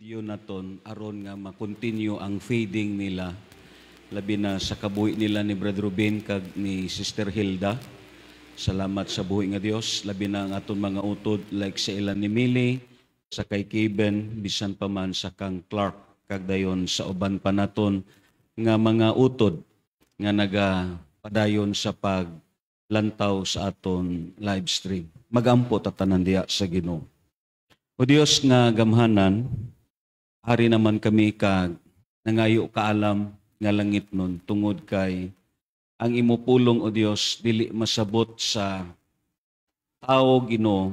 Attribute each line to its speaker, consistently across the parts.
Speaker 1: video naton aron nga ma-continue ang feeding nila labi na sa kabuhi nila ni Brother Ruben kag ni Sister Hilda. Salamat sa buhi nga Dios labi na ang aton mga utod like sa ilan ni Millie, sa kay Kevin, bisan pa man sa kang Clark kag dayon sa uban pa naton nga mga utod nga padayon sa paglantaw sa aton live stream. Magampo ta tanan diha sa Ginoo. O Dios nga gamhanan, hari naman kami kag nangayo kaalam nga langit nun tungod kay ang imupulong o Dios dili masabot sa tao Ginoo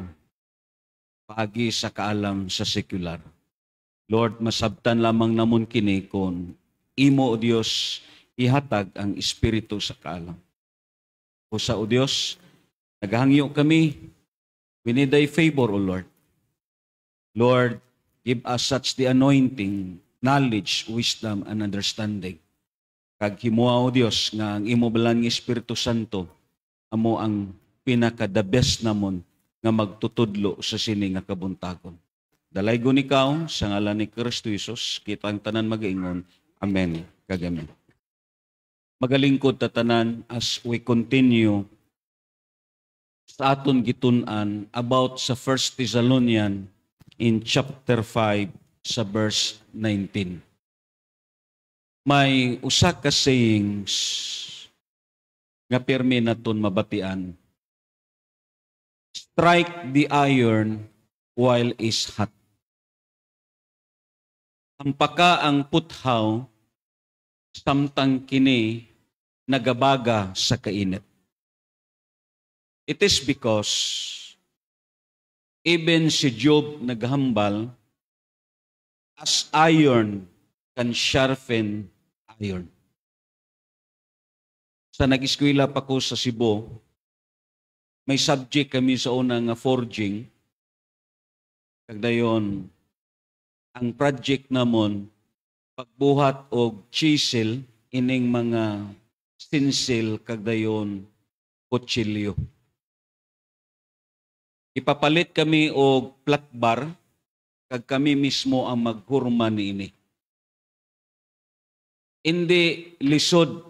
Speaker 1: paagi sa kaalam sa sekular. Lord, masabtan lamang namon kini kon imo o Dios ihatag ang espiritu sa kaalam. O sa o Dios, naghangyo kami, we need thy favor o Lord. Lord, give us such the anointing, knowledge, wisdom, and understanding. Kag himuha o Dios nga ang imo balang Espiritu Santo amo ang pinaka-the best namon nga magtutudlo sa sini nga kabuntagon. Dalaygon ikaw sa ngalan ni Kristo Jesus, kita ang tanan magaingon. Amen. Kag amen. Magalingkod ta tanan as we continue sa aton gitun-an about sa 1 Thessalonians in chapter 5 sa verse 19. May usa ka sayings nga pirmi naton mabatian. Strike the iron while is hot. Ampaka ang puthaw samtang kini nagabaga sa kainit. It is because even si Job naghambal, as iron can sharpen iron. Sa nag-eskwela pa ko sa Cebu, may subject kami sa una nga forging. Kagdayon, ang project namon, pagbuhat og chisel, ining mga stencil, kagdayon, kutsilyo. Ipapalit kami og flat bar, kag kami mismo ang maghurma niini. Hindi lisod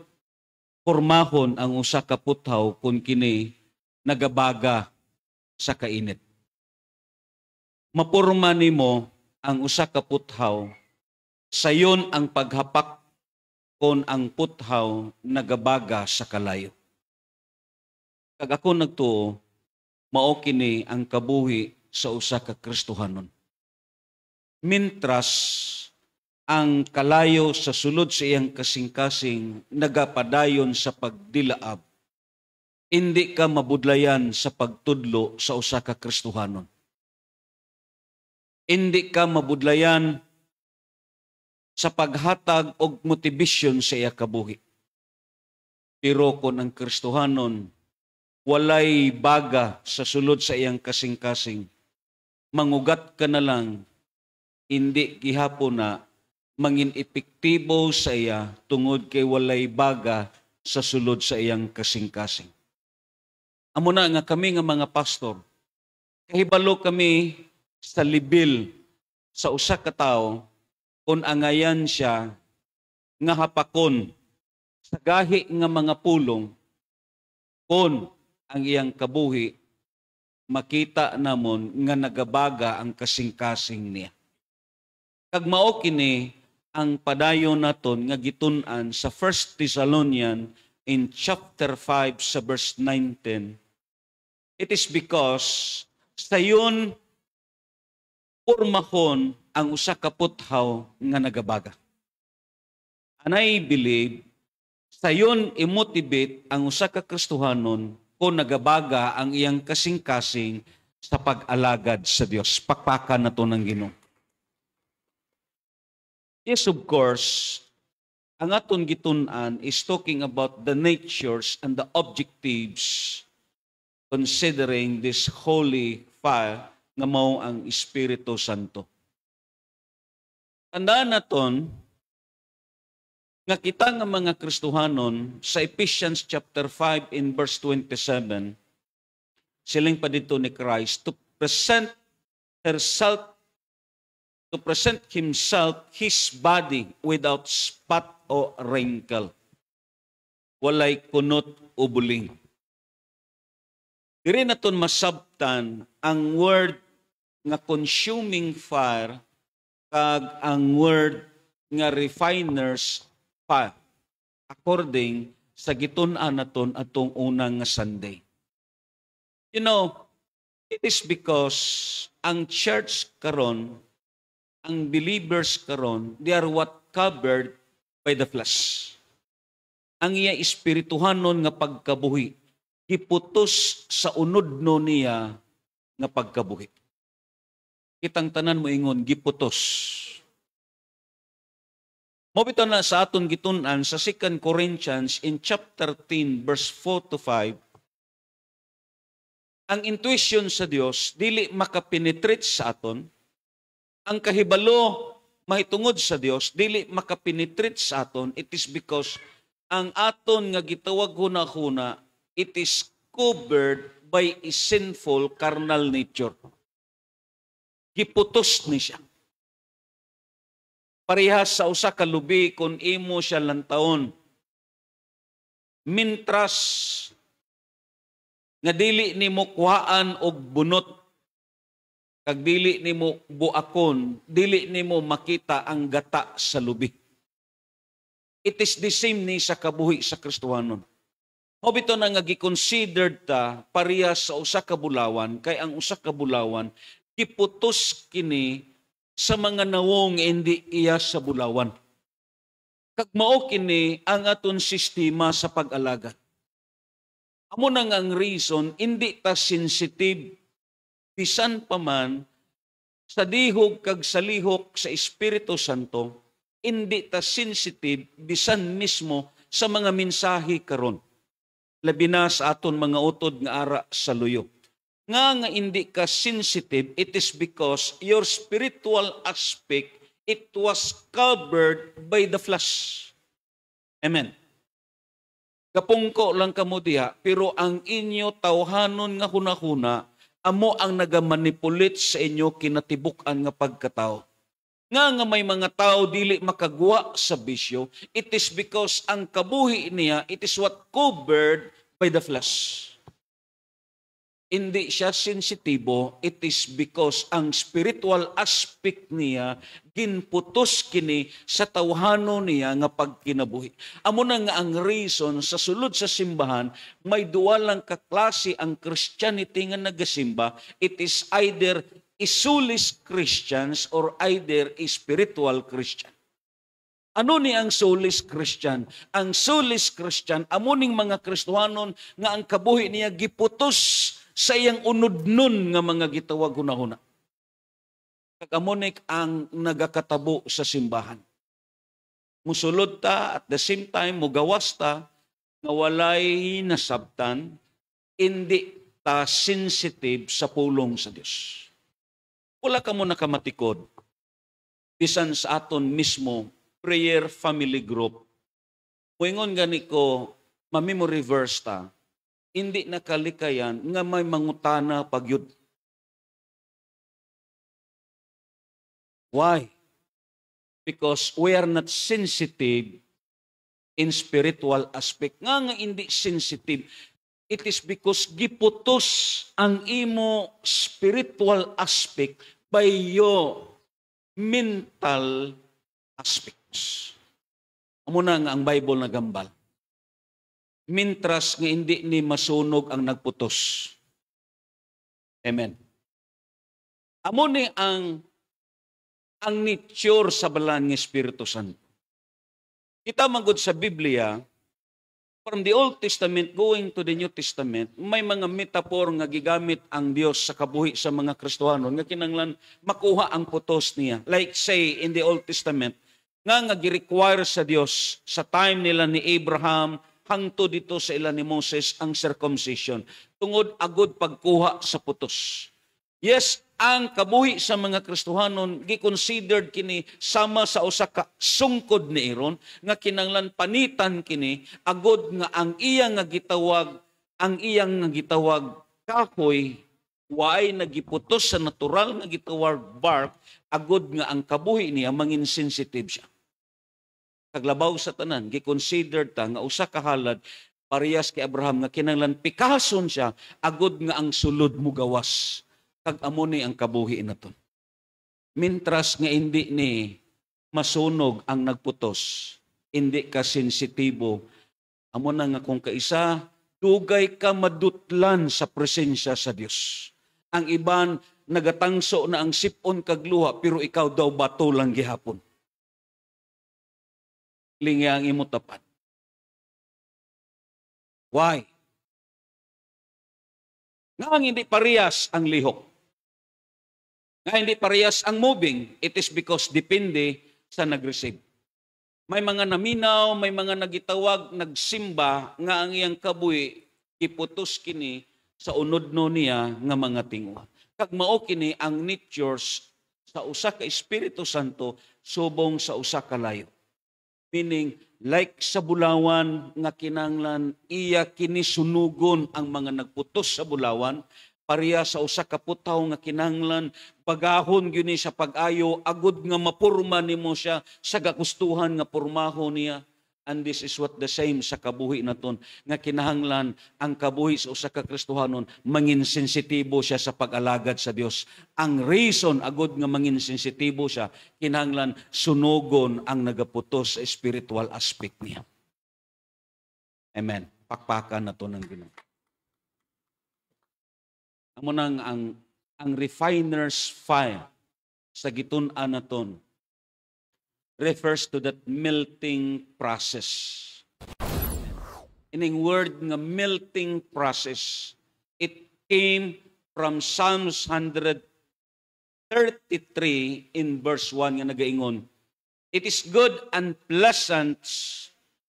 Speaker 1: pormahon ang usa ka puthaw kung kini nagabaga sa kainit. Mapurma nimo ang usa ka puthaw, sayon ang paghapak kon ang puthaw nagabaga sa kalayo. Kag ako nagtuo, mao kini ang kabuhi sa usa ka Kristohanon. Mintras ang kalayo sa sulod sa iyang kasing-kasing nagapadayon sa pagdilaab, hindi ka mabudlayan sa pagtudlo sa usa ka Kristohanon. Hindi ka mabudlayan sa paghatag og motivasyon sa iya kabuhi. Pero kung ang Kristohanon walay baga sa sulod sa iyang kasing-kasing, mangugat ka na lang, hindi gihapon na mangin epektibo sa iya tungod kay walay baga sa sulod sa iyang kasing-kasing. Amo na nga kami nga mga pastor, kahibalo kami sa libil sa usa ka tawo kung angayan siya nga hapakon sa gahi nga mga pulong kung ang iyang kabuhi, makita namon nga nagabaga ang kasing-kasing niya. Kag mao kini ang padayon naton nga gitun-an sa 1 Thessalonians in chapter 5 sa verse 19. It is because sayon pormahon ang usa ka puthaw nga nagabaga. And I believe sayon i-motivate ang usa ka Kristohanon kung nagabaga ang iyang kasing-kasing sa pag-alagad sa Dios. Pakpakan na to ng Ginoo. Yes, of course, ang aton gitun-an is talking about the natures and the objectives considering this holy fire nga mao ang Espiritu Santo. Tandaan naton nga kita nga mga Kristohanon sa Ephesians chapter 5 in verse 27, siling pa dito ni Christ to present herself to present himself, his body, without spot o wrinkle. Walay kunot o buling. Diri naton masabtan ang word nga consuming fire kag ang word nga refiner's fire according sa gitun-an naton atong unang nga Sunday. You know, it is because ang church karon, ang believers karon, they are what covered by the flesh. Ang iya espirituhanon nga pagkabuhi giputos sa unodno niya nga pagkabuhi. Kitang tanan mo ingon giputos. Mobito na sa aton gitun-an sa 2 Corinthians in chapter 10 verse 4 to 5. Ang intuition sa Dios dili makapenetrate sa aton. Ang kahibalo mahitungod sa Dios dili makapenetrate sa aton. It is because ang aton nga gitawag hunahuna, it is covered by a sinful carnal nature. Giputos ni siya. Parehas sa usa ka lubi kung imo siya lantaon. Mintras nga dili nimo kuhaan og bunot, kag dili nimo buakon, dili nimo makita ang gata sa lubi. It is the same ni sa kabuhi sa Kristohanon. Mobito na nga gi-considered ta parehas sa usa ka bulawan, kay ang usa ka bulawan giputos kini sa mga nawong hindi iya sa bulawan. Kag mao kini ang aton sistema sa pag-alagad. Amo na nga ang reason, hindi ta sensitive bisan pa man sa dihog kag sa lihok sa Espiritu Santo, hindi ta sensitive bisan mismo sa mga mensahe karon. Labi na sa aton mga utod nga ara sa luyo. Nga hindi ka sensitive, it is because your spiritual aspect, it was covered by the flesh. Amen. Kapungko lang kamo diha, pero ang inyo tawhanon nga hunahuna, amo ang nagamanipulate sa inyo kinatibuk-an nga pagkatao. Nga may mga tao dili makagwa sa bisyo, it is because ang kabuhi niya, it is what covered by the flesh. Hindi siya sensitibo, it is because ang spiritual aspect niya ginputos kini sa tawhano niya nga pagkinabuhi. Amo na nga ang reason sa sulod sa simbahan, may duwa lang kaklase ang Christianity nga nagasimba. It is either soulless Christians or either spiritual Christian. Ano ni ang soulless Christian? Ang soulless Christian, amo ning mga Kristohanon nga ang kabuhi niya giputos sa iyang unod-nun nga mga gitawag hunahuna. Kagamonik ang nagakatabo sa simbahan. Musulod ta at the same time mugawas ta nga walay nasabtan, hindi ta sensitive sa pulong sa Dios. Wala ka mo nakamatikod bisan sa aton mismo prayer family group. Moingon gani ko, mamimo reverse ta. Hindi nakalikayan nga may mangutana pagyud. Why? Because we are not sensitive in spiritual aspect. Nga hindi sensitive, it is because giputos ang imo spiritual aspect by your mental aspects. Amo na nga ang Bible nagambal. Mintras nga hindi ni masunog ang nagputos. Amen. Amo ni ang nature sa balaan ng Espiritu Santo. Kita magod sa Biblia, from the Old Testament going to the New Testament, may mga metaphor nga gigamit ang Dios sa kabuhi sa mga Kristohanon nga kinanglan makuha ang putos niya. Like say in the Old Testament, nga gi-require sa Dios sa time nila ni Abraham hangto dito sa ila ni Moses ang circumcision. Tungod agod pagkuha sa putos. Yes, ang kabuhi sa mga Kristohanon gi-considered kini sama sa usa ka sungkod ni Aaron nga kinanglan panitan kini agod nga ang iyang nga gitawag kahoy way nagiputos sa natural nga gitawag bark agod nga ang kabuhi niya mangin sensitive siya. Kaglabaw sa tanan, gi-consider ta nga usa ka halad parehas kay Abraham nga kinahanglan pikason siya agod nga ang sulod mo gawas. Kag amo ni ang kabuhi naton. Mintras nga hindi ni masunog ang nagputos, hindi ka sensitibo, amo na nga kung kaisa, dugay ka madutlan sa presensya sa Dios. Ang iban nagatangso na ang sipon kag luha pero ikaw daw bato lang gihapon. Lingi ang imo tapat. Why? Nga hindi parehas ang lihok. Nga hindi parehas ang moving, it is because depende sa nag-receive. May mga naminaw, may mga nagitawag, nagsimba, nga ang iyang kabuhi, iputos kini sa unodno niya nga mga tingwa. Kag mao kini ang natures sa usa ka Espiritu Santo subong sa usa ka layo. Meaning, like sa bulawan nga kinanglan, iya kini sunugon ang mga nagputos sa bulawan, pareha sa usa ka putaw nga kinanglan, pagahon gyud ni sa pag-ayo, agud nga mapurma nimo siya sa gagustuhan nga pormahon niya. And this is what the same sa kabuhi naton nga kinahanglan ang kabuhi sa usa ka Kristohanon mangin sensitibo siya sa pag-alagad sa Dios. Ang reason agud nga mangin sensitibo siya kinahanglan sunugon ang nagaputos sa spiritual aspect niya. Amen. Pakpakan nato ng Ginoo. Amo nang ang refiner's fire sa gitun-an naton refers to that melting process. Ining word nga melting process, it came from Psalms 133 in verse 1 nga nagaingon, it is good and pleasant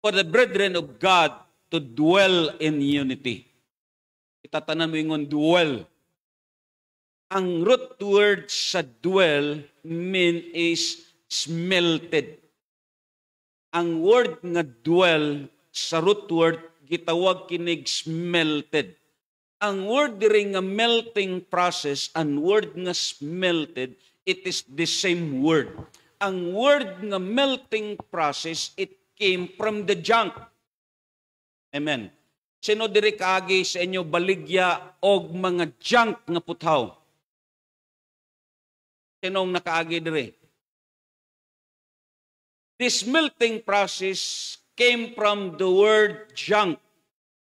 Speaker 1: for the brethren of God to dwell in unity. Itatanan mo ingon, dwell. Ang root word sa dwell is smelted. Ang word nga dwell sa root word gitawag kinig smelted. Ang word diri nga melting process and word nga smelted, it is the same word. Ang word nga melting process, it came from the junk. Amen. Sino diri kaagi sa inyo baligya og mga junk nga puthaw? Sinong nakaagi diri? This melting process came from the word junk.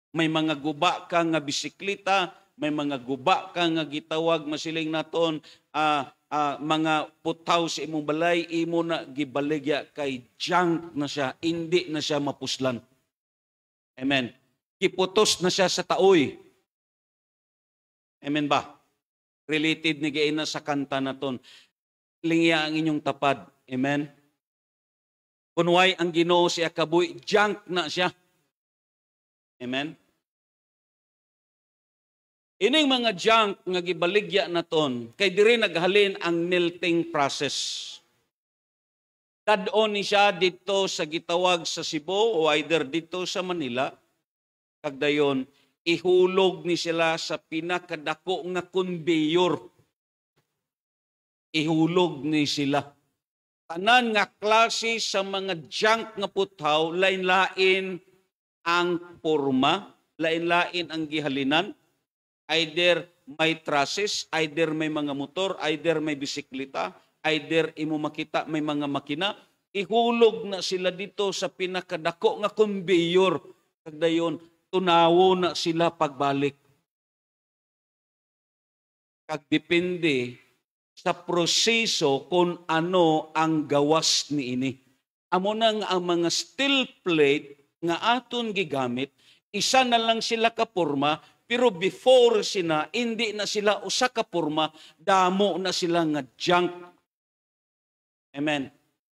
Speaker 1: May mga guba ka nga bisikleta, may mga guba ka nga gitawag masiling naton mga putaw sa imong balay, imo na gibaligya kay junk na siya, hindi na siya mapuslan. Amen. Kiputos na siya sa taoy. Amen ba? Related ni gaina sa kanta naton. Lingya ang inyong tapad. Amen. Kunway ang Ginoo siya kabuhi, junk na siya. Amen? Ining mga junk nga gibaligya naton, kay diri naghalin ang melting process. Tad-on ni siya dito sa gitawag sa Cebu o either dito sa Manila, kag dayon ihulog ni sila sa pinakadako nga conveyor. Ihulog ni sila. Tanan nga klase sa mga junk nga puthaw, lain-lain ang porma, lain-lain ang gihalinan. Either may trusses, either may mga motor, either may bisikleta, either imo makita may mga makina. Ihulog na sila dito sa pinakadako nga conveyor. Kag dayon tunawo na sila pagbalik. Kag depende sa proseso kung ano ang gawas niini. Amo nang ang mga steel plate nga aton gigamit, isa na lang sila ka porma, pero before sila, hindi na sila usa ka porma, damo na sila nga junk. Amen.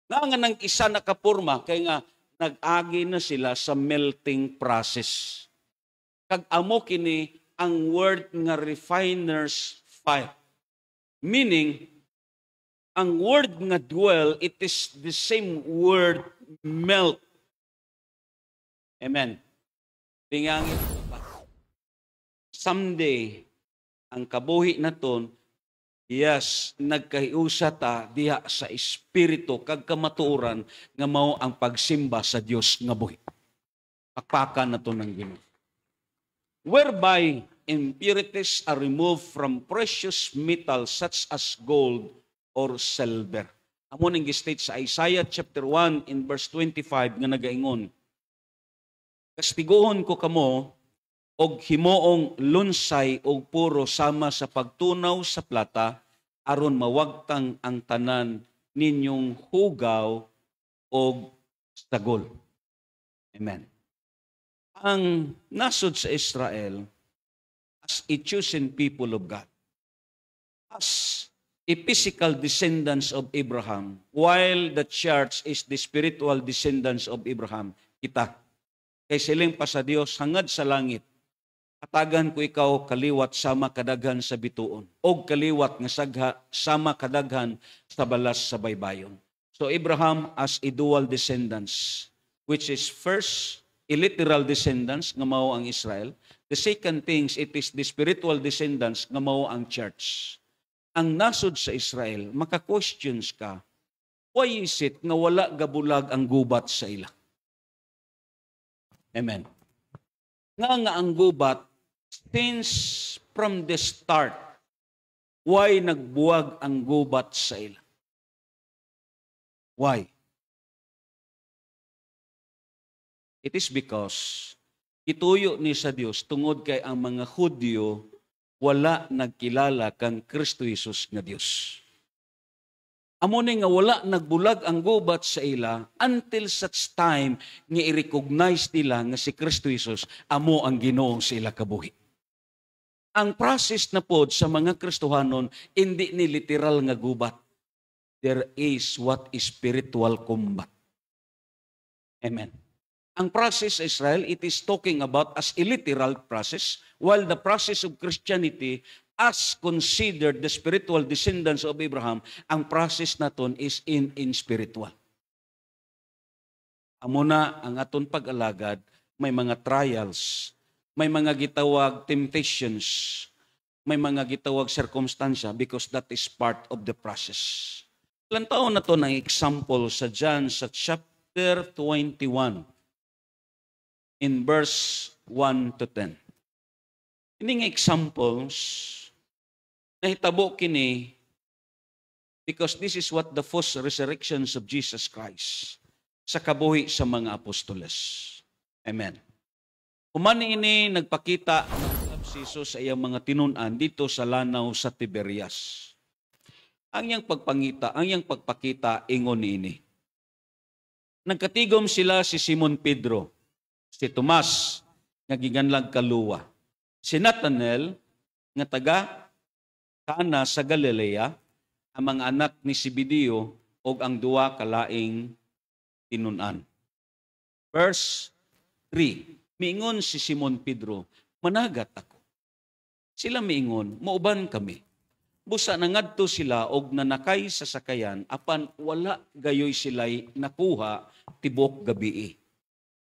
Speaker 1: Nga nang isa na ka porma, kaya nga nag-agi na sila sa melting process. Kag amo kini ang word nga refiner's fire. Meaning, ang word nga dwell, it is the same word melt. Amen. Tingangin pa. Someday, ang kabuhi naton, Yes, nagkahiusa ta diha sa espiritu kag kamatuoran nga mao ang pagsimba sa Dios nga buhi. Pakpakan na to ng Ginoo. Whereby impurities are removed from precious metals such as gold or silver. Amo ning gistate sa Isaiah chapter 1 in verse 25 nga nagaingon, kastiguhon ko kamo og himoong lunsay og puro sama sa pagtunaw sa plata aron mawagtang ang tanan ninyong hugaw og sagol. Amen. Ang nasod sa Israel as a chosen people of God, as a physical descendants of Abraham, while the church is the spiritual descendants of Abraham, kita. Kay siling pa sa Dios hangad sa langit, katagan ko ikaw kaliwat sama kadaghan sa bituon, o kaliwat nga sagha sama kadaghan sa balas sa baybayon. So Abraham as a dual descendants, which is first, a literal descendants nga mao ang Israel. The second things, it is the spiritual descendants nga mao ang church. Ang nasod sa Israel, maka-questions ka, why is it nga wala gabulag ang gubat sa ila? Amen. Nga ang gubat, since from the start, why nagbuwag ang gubat sa ila? Why? It is because ituyo ni sa Dios tungod kay ang mga Hudyo wala nagkilala kang Kristo Jesus nga Dios. Amo ni nga wala nagbulag ang gubat sa ila until such time nga i-recognize nila nga si Kristo Jesus amo ang Ginoo sa ila kabuhi. Ang process na pod sa mga Kristohanon hindi ni literal nga gubat. There is what is spiritual combat. Amen. Ang process sa Israel, it is talking about as a literal process, while the process of Christianity, as considered the spiritual descendants of Abraham, ang process naton is in spiritual. Amo na ang aton pag-alagad, may mga trials, may mga gitawag temptations, may mga gitawag circumstansya because that is part of the process. Ilang taon na to ng example sa John sa chapter 21 in verse 1 to 10. Ining examples nahitabo kini because this is what the first resurrections of Jesus Christ sa kabuhi sa mga apostoles. Amen. Human ini nagpakita ang si Jesus sa iyang mga tinunan dito sa lanaw sa Tiberias. Ang iyang pagpakita ingon ini. Nagkatigom sila si Simon Pedro, si Tomas nga giganlag kaluwa, si Nathanael nga taga Cana sa Galilea, ang mga anak ni Zebedeo ug ang duwa kalaing tinunan. Verse 3. Miingon si Simon Pedro, managat ako. Sila miingon, mauban kami. Busa nangadto sila og nanakay sa sakayan apan wala gayoy sila'y nakuha tibok gabii.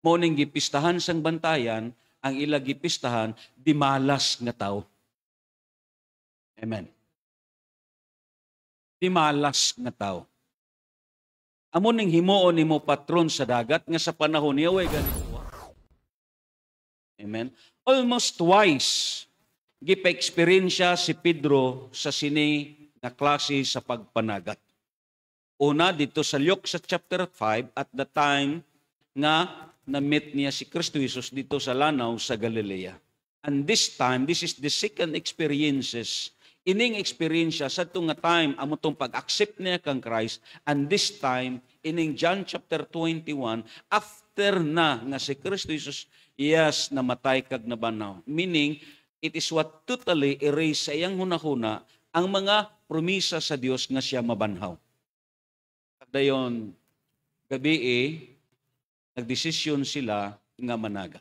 Speaker 1: Mao ning gipistahan sang bantayan, ang ila gipistahan di malas nga tawo. Amen. Di malas nga tawo. Amo ning himuon nimo patron sa dagat nga sa panahon niya way ganito. Amen. Almost twice gipa-eksperyensya si Pedro sa sini nga klase sa pagpanagat. Una dito sa Luke sa chapter 5 at the time nga na-meet niya si Kristo Jesus dito sa lanaw sa Galilea. And this time, this is the second experiences. Ining experience sa itong time, amo itong pag-accept niya kang Christ. And this time, ining John chapter 21, after na nga si Kristo Jesus, yes, namatay kag nabanaw. Meaning, it is what totally erase sa iyang hunahuna ang mga promisa sa Dios nga siya mabanhaw. Dayon, gabi nagdesisyon sila nga managa.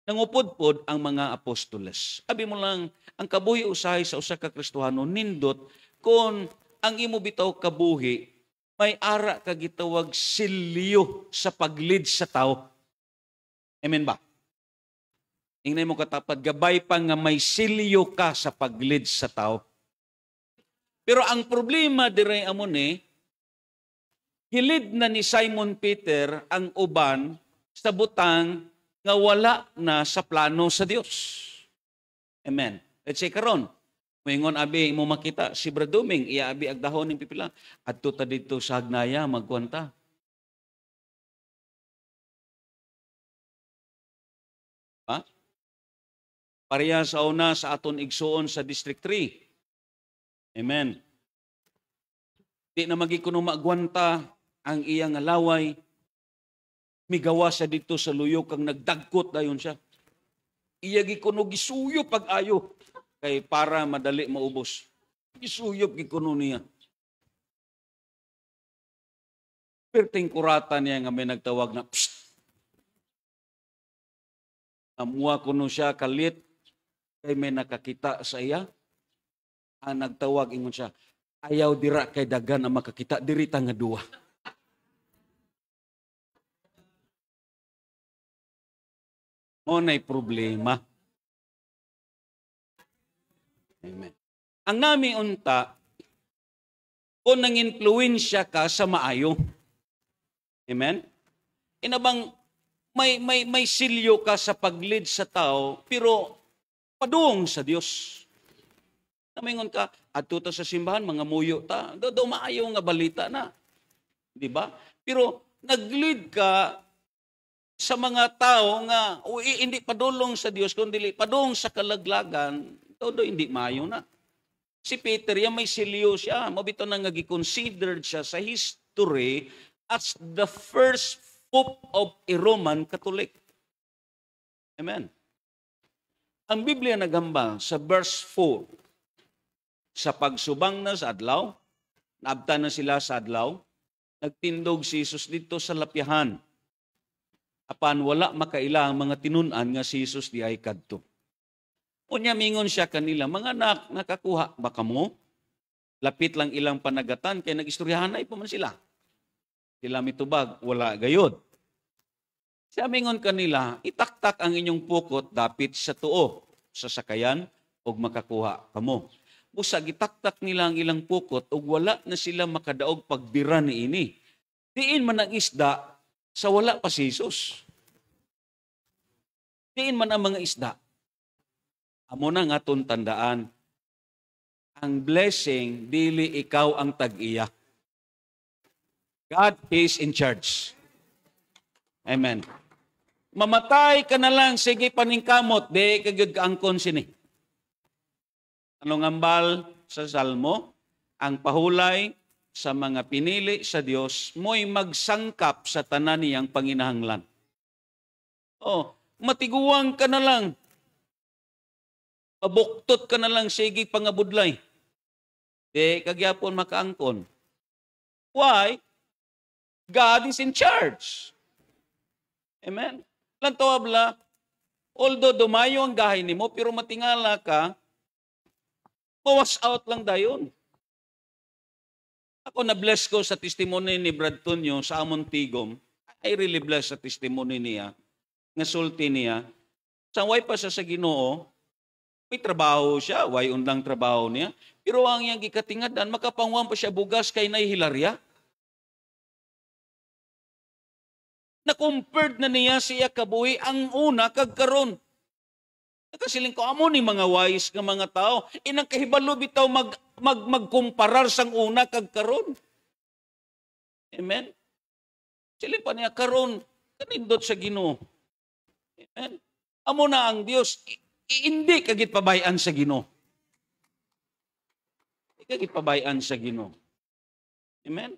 Speaker 1: Nangupod-pod ang mga apostoles. Abi mo lang, ang kabuhi usahay sa usa ka Kristohano nindot kung ang imo bitaw kabuhi may ara ka gitawag silyo sa paglid sa tao. Amen ba? Ingnan mo katapat, gabay pa nga may silyo ka sa paglid sa tao. Pero ang problema dire amo ni, hilid na ni Simon Peter ang uban sa butang nga wala na sa plano sa Dios. Amen. Let's say karon, moingon abi mo makita si Braduming iya abi ag dahon ning pipila adto ta dito sa Hagnaya magkwanta. Ha? Pareha sa una sa aton igsuon sa District 3. Amen. Di na magikuno magwanta ang iyang alaway. Migawa siya dito sa luyok kang nagdagkot dayon siya. Iya gikuno gisuyop pag-ayo kay para madali maubos. Gisuyop gikuno niya. Perting kurata niya nga may nagtawag na psst. Amuha kuno siya kalit kay may nakakita sa iya. Ang nagtawag ingon siya, ayaw dira kay dagan ang makakita diri ta nga duwa. Mo na'y problema. Amen. Ang nami unta, kung nang-influensya ka sa maayo. Amen? Inabang may silyo ka sa paglid sa tao, pero padung sa Dios. Namingon ka, adto ta sa simbahan, mga muyo ta, do maayo nga balita na. Di ba? Pero naglid ka sa mga tao nga hindi padulong sa Dios kundi padung sa kalaglagan, todo hindi maayo na. Si Peter, yan may silyo siya. Mabito na nga gi-considered siya sa history as the first Pope of a Roman Catholic. Amen. Ang Biblia nagamba sa verse 4, sa pagsubang na sa adlaw, naabta na sila sa adlaw, nagtindog si Jesus dito sa lapyahan. Apan wala makaila ang mga tinunan nga si Jesus di ay kadto. Unya mingon siya kanila, mga anak, nakakuha ba kamo? Lapit lang ilang panagatan, kaya nag-istoryahanay pa man sila. Sila mitubag, wala gayod. Siya mingon kanila, itaktak ang inyong pukot dapit sa tuo, sa sakayan, o makakuha kamo. Busag, itaktak nila ang ilang pukot, o wala na sila makadaog pagbira ni ini. Diin man ang isda, sa wala pa si Jesus. Diin man ang mga isda. Amo na nga itong tandaan, ang blessing, dili ikaw ang tag-iya. God is in charge. Amen. Mamatay ka na lang, sige paningkamot, di kagad kaangkon sini. Anong ambal sa Salmo? Ang pahulay sa mga pinili sa Dios, mo'y magsangkap sa tanan niyang panginahanglan. Oh, matiguang ka na lang. Pabuktot ka na lang, sige pangabudlay. Di kagyapon makaangkon. Why? God is in charge. Amen? Lanto abla, although dumayo ang gahay nimo, pero matingala ka, mawas out lang dayon. Ako na-bless ko sa testimony ni Brad Tunyo sa amon tigom. I really bless sa testimony niya. Nga sulti niya. Sa way pa siya sa Ginoo, may trabaho siya, way undang trabaho niya. Pero ang iyang gikatingadan, makapanguhan pa siya bugas kay naihilarya. Na-compared na niya siya kabuhi ang una kagkaron. Nakasiling ko, amo ni mga wise nga mga tao, inang kahibalo bitaw magkumparar sang una kagkaron. Amen? Siling pa niya, karon, kanindot sa Ginoo. Amen? Amo na ang Dios, hindi kagit pabayaan sa Ginoo. Hindi kagit pabayaan sa Ginoo. Amen?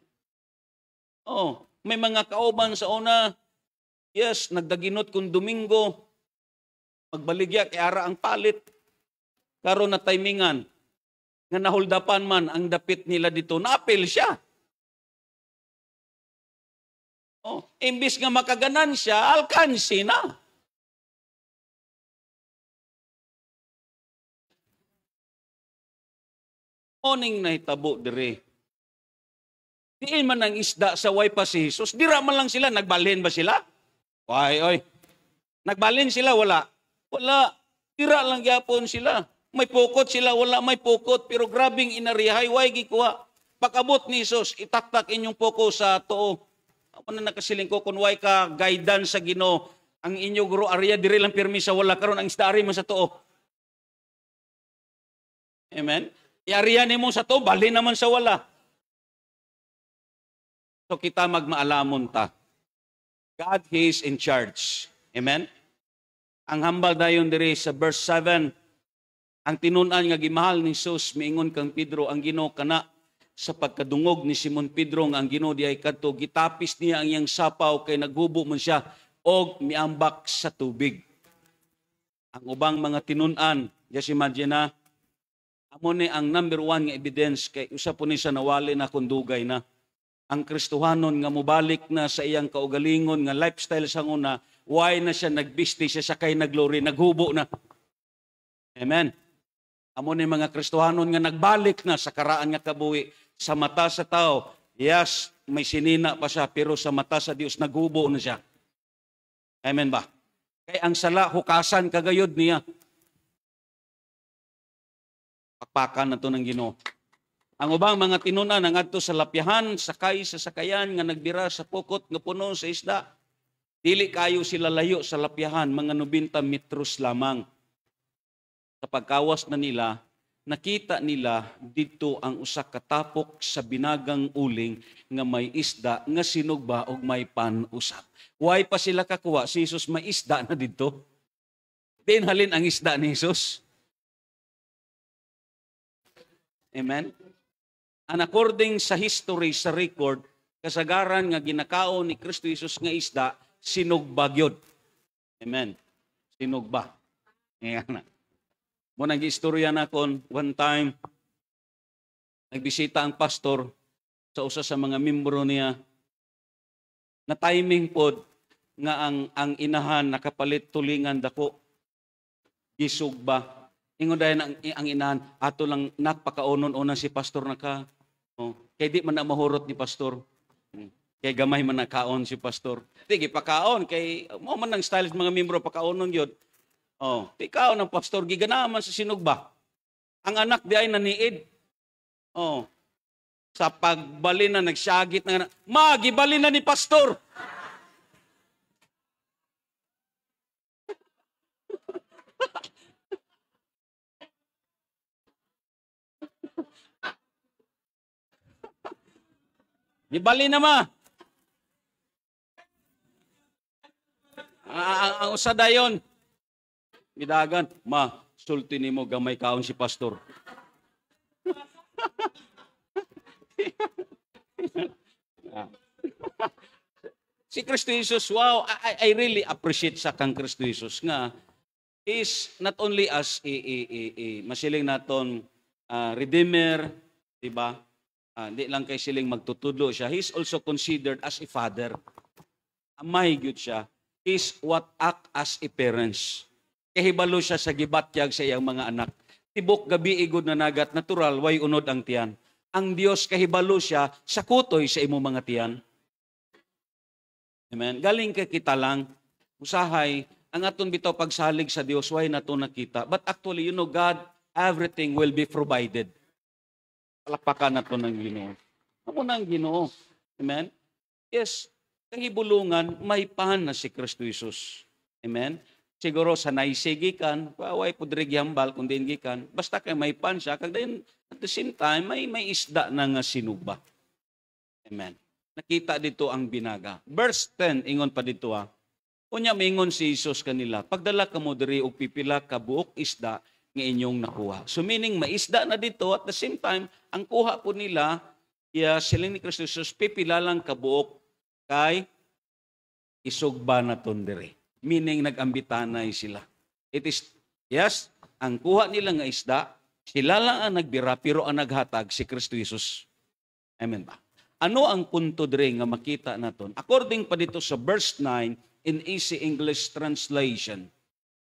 Speaker 1: Oh, may mga kauban sa una, yes, nagdaginot kung Domingo, magbaligya kay ara ang palit. Karon na timingan, nga nahuldapan man ang dapit nila dito, naapil siya. Oh, imbis nga makaganan siya, alkansi na. Oning nahitabo dire. Diin man ang isda sa way pa si Jesus, dira man lang sila, nagbalhin ba sila? Oy. Nagbalhin sila, wala. Wala. Dira lang yapon sila. May pukot sila, wala may pukot, pero grabing inarihay, way gikuha. Pag-abot ni Jesus, itaktak inyong poko sa too. Ako na nakasiling ko, kung way ka guidance sa Ginoo, ang inyong guru area diri lang pirmi sa wala karon ang isda man sa too. Amen? Iariya nimo sa too, bali naman sa wala. So kita magmaalamon ta. God, He is in charge. Amen? Ang hambal dayon diri sa verse 7, ang tinunan nga gimahal ni Jesus, miingon kang Pedro, ang Ginoo kana, sa pagkadungog ni Simon Pedro nga ang Ginoo diay kadto, gitapis niya ang iyang sapaw kay naghubo man siya og miambak sa tubig. Ang ubang mga tinunan, just imagine na, amo ni ang number one nga evidence kay usa po ni sa nawali na kundugay na. Ang Kristohanon nga mubalik na sa iyang kaugalingon nga lifestyle sa una, why na siya nagbisti siya kay naglory, naghubo na. Amen. Amo ni mga Kristohanon nga nagbalik na sa karaan nga kabuhi sa mata sa tao. Yes, may sinina pa siya pero sa mata sa Dios naghubo na siya. Amen ba? Kay ang sala hukasan kagayod niya. Pakpakan na to ng Ginoo. Ang ubang mga tinunan ang adto sa lapyahan, sakay sa sakayan nga nagbira sa pukot nga puno sa isda. Dili kayo sila layo sa lapyahan, mga 90 metros lamang. Sa pagkawas na nila, nakita nila dito ang usa ka tapok sa binagang uling nga may isda nga sinugba og may pan-usap. Why pa sila kakuha? Si Jesus may isda na dito. Dinhalin ang isda ni Jesus. Amen? And according sa history, sa record, kasagaran nga ginakaon ni Kristo Jesus nga isda, sinugba gyud. Amen? Sinugba. Ayan. Muna nag-istorya na kon, one time, nagbisita ang pastor sa usa sa mga membro niya, na timing pod nga ang inahan nakapalit tulingan dako, gisugba. Ingon dahil ang inahan, ato lang nakpakaunon-unan si pastor na ka. Oh, kay di man na mahurot ni pastor. Kay gamay man nakaon si pastor. Di pakaon kay mo man ang style mga membro pakaonon gyud. Oh, ikaw ng pastor giganaman sa sinugba. Ang anak di ay naniid. Oh. Sa pagbali na nagsagit na gibali na ni pastor. Gibali na ma. Ang usada yon. Gidagan, sulti nimo gamay kaon si pastor. Si Kristo Jesus, wow, I really appreciate sa kang Kristo Jesus nga is not only as masiling naton redeemer, di ba? Di lang kay siling magtutudlo siya. He's also considered as a father. Amay gyud siya. He's what act as a parents. Kahibalo siya sa gibatyag sa iyang mga anak. Tibok gabi igod na nagat, natural, way unod ang tiyan. Ang Dios kahibalo siya sa kutoy sa imo mga tiyan. Amen. Galing kay kita lang, usahay, ang aton bitaw pagsalig sa Dios, way nato nakita. But actually, God, everything will be provided. Palakpakan na ito ng Ginoo. Amo ng Ginoo. Amen? Yes, kahibulungan, may pahan na si Kristo Jesus. Amen? Siguro sa naisigikan, way pudrig hambal kung din gikan, basta kay may pan siya, kag then at the same time, may isda na nga sinuba. Amen? Nakita dito ang binaga. Verse 10, ingon pa dito Kunya mingon si Jesus kanila, pagdala ka mo diri og pipila ka buok isda, nga inyong nakuha. So meaning, maisda na dito, at the same time, ang kuha po nila, siling ni Kristo Jesus, pipila lang kabuok kay isugba na tondere. Meaning, nag-ambitanay sila. It is, yes, ang kuha nila nga isda, sila lang ang nagbira, pero ang naghatag si Kristo Jesus. Amen ba? Ano ang punto dire nga makita naton? According pa dito sa verse 9, in Easy English Translation,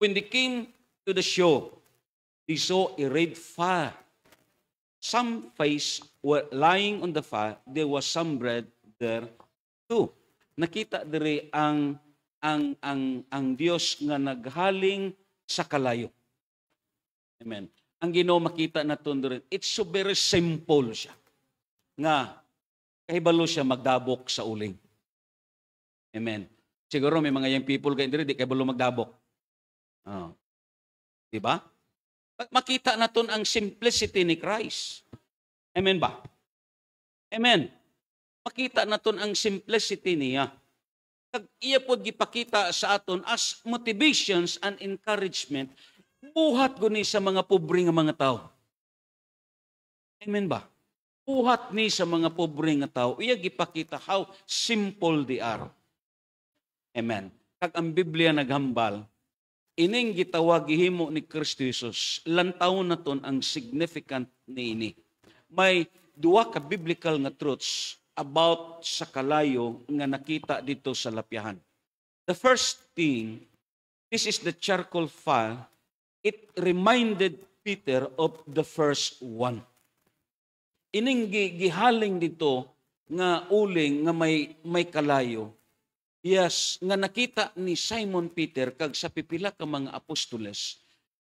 Speaker 1: when they came to the shore, they saw a red fire. Some fish were lying on the fire. There was some bread there too. Nakita diri ang Diyos nga naghaling sa kalayo. Amen. ang Ginoo makita naton rin, it's so very simple siya. Nga, kahibalo siya magdabok sa uling. Amen. Siguro may mga young people kayo diri, di kahibalo magdabok. Oh. Diba? Makita naton ang simplicity ni Christ. Amen ba? Amen. Makita naton ang simplicity niya. Kag iya pod gipakita sa aton as motivations and encouragement buhat guni sa mga pobre nga mga tao. Amen ba? Buhat ni sa mga pobre nga tao, iya gipakita how simple they are. Amen. Kag ang Biblia naghambal, ining gitawag gihimo ni Kristo Jesus, lantaw naton ang significant niini. May duwa ka biblical nga truths about sa kalayo nga nakita dito sa lapyahan. The first thing, this is the charcoal fire. It reminded Peter of the first one. Ining gihaling dito nga uling nga may kalayo. Yes, nga nakita ni Simon Peter kag sa pipila ka mga apostoles,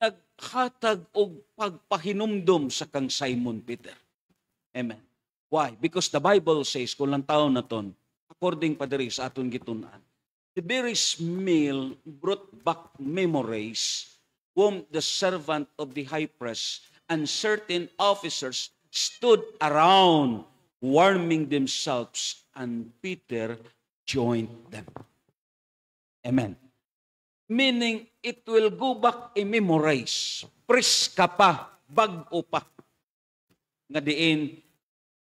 Speaker 1: naghatag og pagpahinumdom sa kang Simon Peter. Amen. Why? Because the Bible says, kung lang taon na ton, according pa diri sa aton gitunan, the very meal brought back memories whom the servant of the high priest and certain officers stood around warming themselves, and Peter joined them. Amen. Meaning, it will go back and memorize. Preska pa, bag-o pa. Nga diin,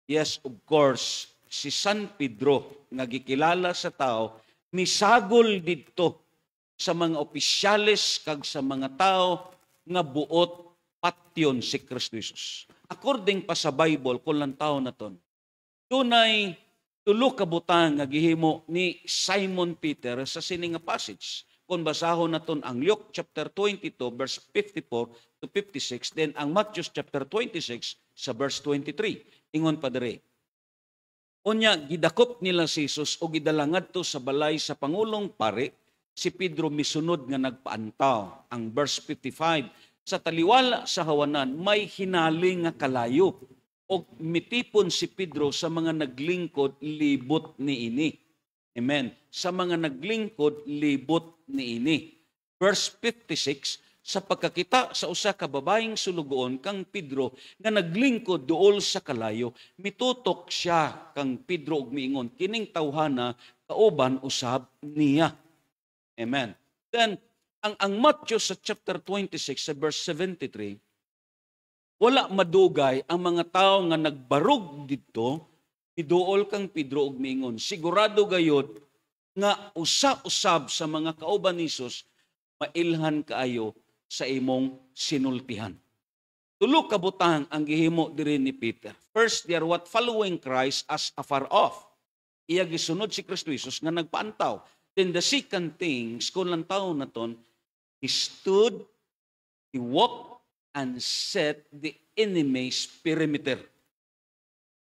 Speaker 1: yes, of course, si San Pedro, nga gikilala sa tao, misagol dito sa mga opisyales kag sa mga tao nga buot patyon si Kristo Jesus. According pa sa Bible, kung lang tao na ton, dunay tulo ka butang nga gihimo ni Simon Peter sa sini nga passage. Kung basahon naton ang Luke chapter 22 verse 54 to 56, then ang Matthew chapter 26 sa verse 23. Ingon pa diri. Unya gidakop nila si Jesus o gidala ngadto sa balay sa pangulong pare, si Pedro misunod nga nagpaantaw. Ang verse 55, sa taliwala sa hawanan may hinaling nga kalayo o mitipon si Pedro sa mga naglingkod libot niini. Amen. Sa mga naglingkod libot niini. Verse 56, sa pagkakita sa usa ka babaeng sulugoon kang Pedro nga naglingkod duol sa kalayo, mitutok siya kang Pedro og miingon, kining tawhana kauban usab niya. Amen. Then ang Matthew sa chapter 26 sa verse 73, wala madugay ang mga tao nga nagbarog dito, iduol kang Pedro og miingon, sigurado gayud nga usa-usab sa mga kauban ni Jesus mailhan kaayo sa imong sinultihan. Tulo ka butang ang gihimo diri ni Peter. First, they are what following Christ as afar off. Iya gisunod si Kristo Jesus nga nagpaantaw. Then the second thing, kung lang taon na ton, he stood, he walked, and set the enemy's perimeter.